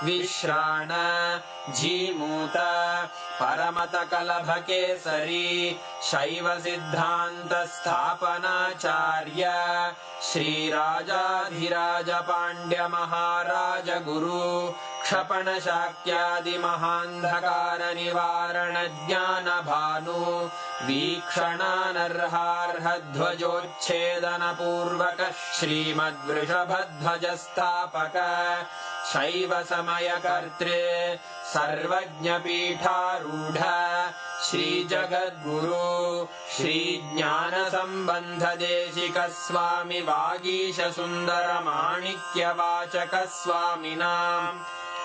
Vishrana Jimuta Paramata Kalabhake Sari Shaiva Siddhanta Sthapana Charya Shri Raja Dhiraja Pandya Maharaja Guru Kshapana Shakyadi Mahandhakara Nivarana Jnana Bhanu Vikshana Narharha Dhvajochedana Purvaka Shrimad Vrishabhadhvaja Sthapaka Shaiva Samaya Kartre Sarvajna Pitharudha Shri Jagadguru Shri Jnana Sambandha Deshika Swami Vagisha Sundara Manikya Vachaka Swaminam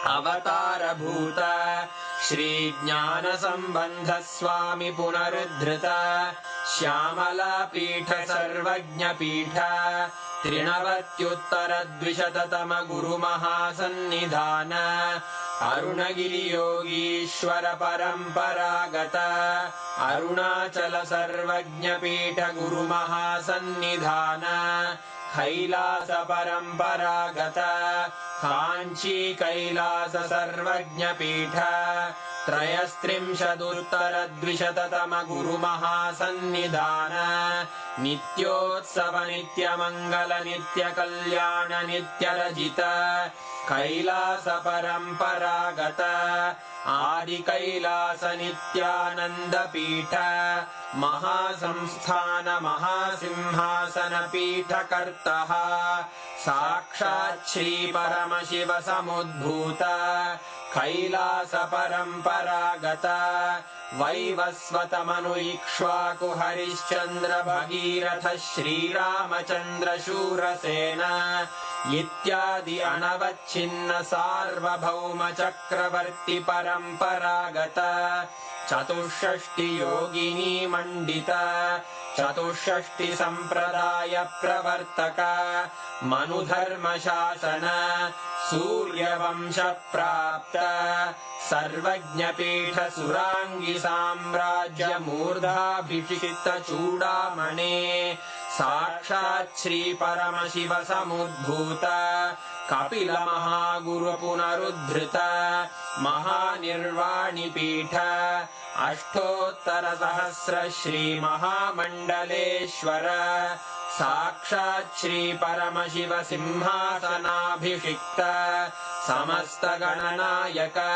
Avatara Bhuta Shri Jnana Sambandha Swami Punarudhrita Shyamala Pitha Sarvajna Pitha Trinavatyuttara Dvishatatama Guru Mahasannidhana Arunagiri Yogishwara Paramparagata Arunachala Sarvajna Pitha Guru Mahasannidhana Kailasa Paramparagata Kanchi Kailasa Sarvajna Pitha Trayastrimshaduttara Dvishatatama Guru Mahasannidhana Nityotsava Nitya Mangala Nitya Kalyana Nitya Rajita Kailasa Paramparagata Adi Kailasa Nityananda Pitha Mahasamsthana Mahasimhasana Pitha Kartaha Sakshat Shri Paramashiva Samudbhuta Kailasa Paramparagata Vaivasvatamanu Ikshvaku Harishchandra Bhagiratha Shri Ramachandra Shurasena Ityadi Anavachinna Sarvabhauma Chakravarti Paramparagata Chatushashti Yogini Mandita Chatushashti Sampradaya Pravartaka Manudharma Shasana Surya Vamsha Prapta Sarvajna Pitha Surangi Samrajya Murdha Bhishita Chudamane Sakshat Shri Paramashiva Samudbhuta Kapila Mahaguru Punarudhrita Mahanirvani Pitha Ashtottara Sahasra Shri Mahamandaleshwara Sakshat Shri Paramashiva Simhasanabhishikta Samasta Gananayaka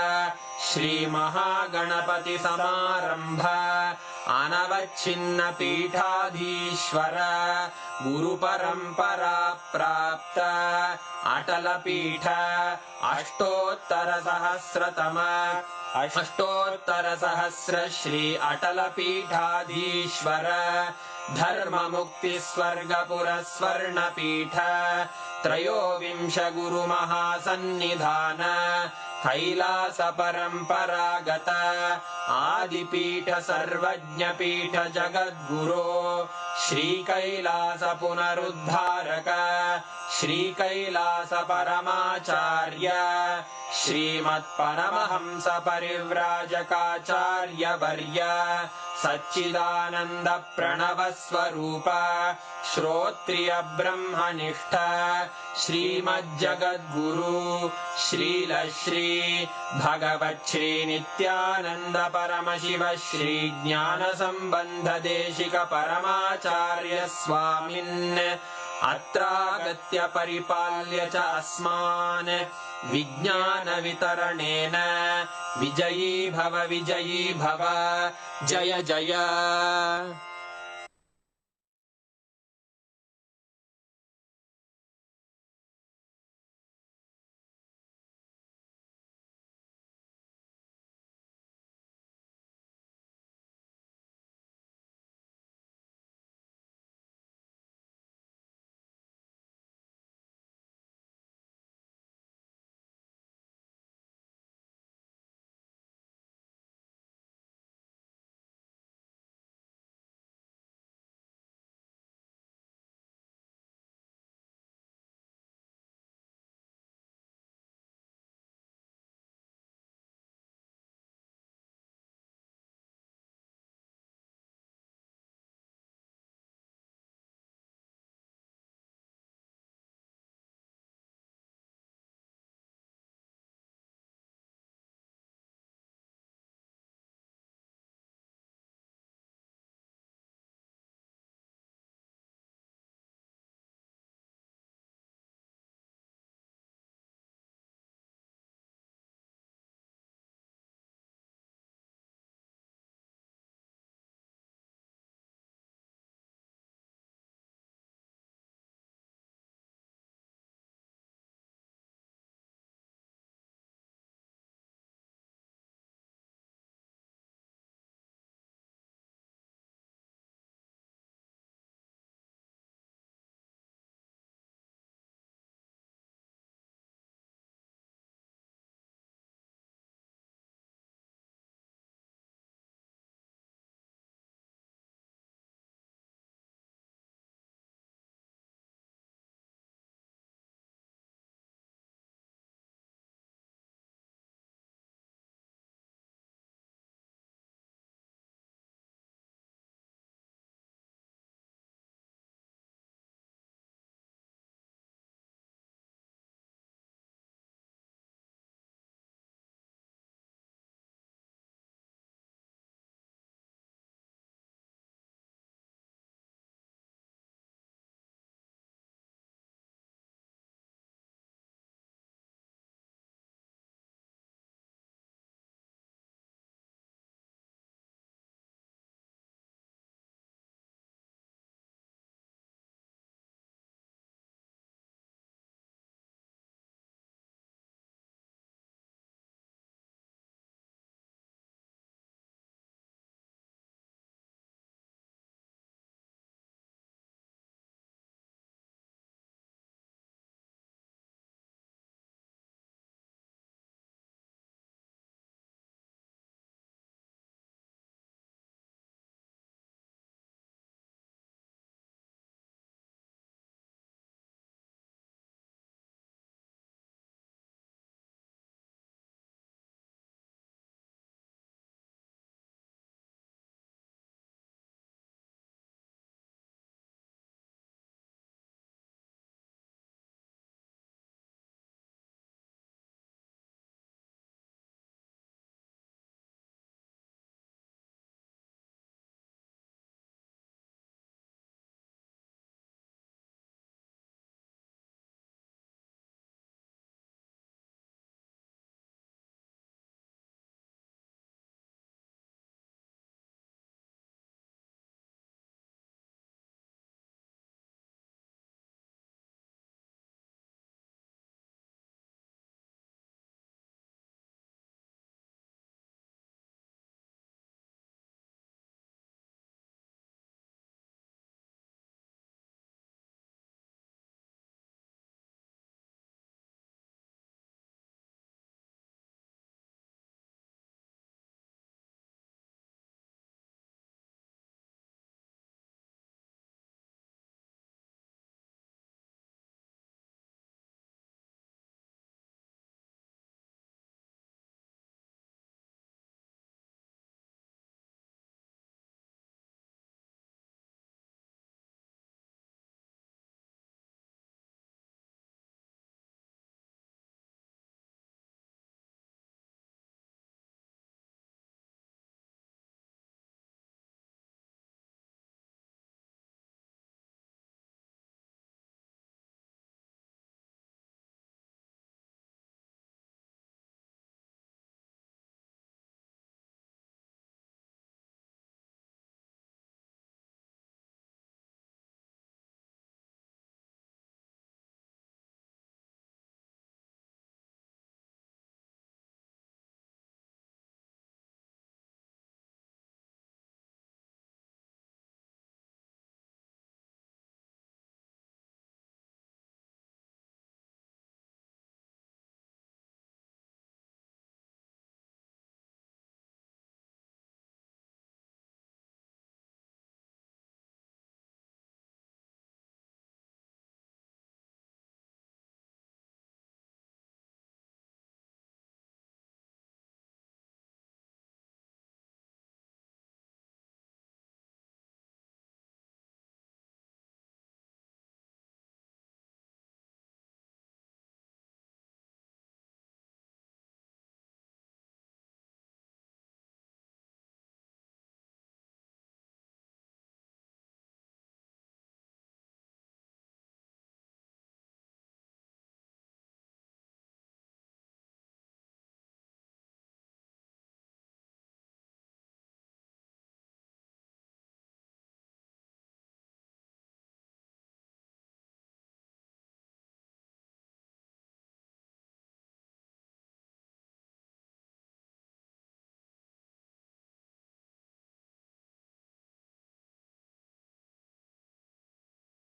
Shri Mahaganapati Samarambha Anavachinna Pithadhishwara Guru Parampara Prapta Atala Pitha Ashtottara Sahasratama Ashtottara Sahasra Shri Atala Pithadhishwara Dharma Mukti Swarga Pura Swarna Pitha Trayovinsha Guru Mahasannidhana Kailasa Paramparagata Adipitha Sarvajna Pitha Jagadguru Shri Kailasa Punarudharaka Shri Kailasa Paramacharya श्रीमत्परमहंस परिव्राजकाचार्यवर्य सच्चिदानन्द प्रणव स्वरूप श्रोत्रिय ब्रह्मनिष्ठ श्रीमज्जगद्गुरु श्रील श्री भगवत् श्री नित्यानंद परमशिव श्री ज्ञान संबंध देशिक परमाचार्य स्वामिन् अत्रागत्य परिपाल्य च अस्मान् विज्ञान वितरणेन विजयी भव जय जय।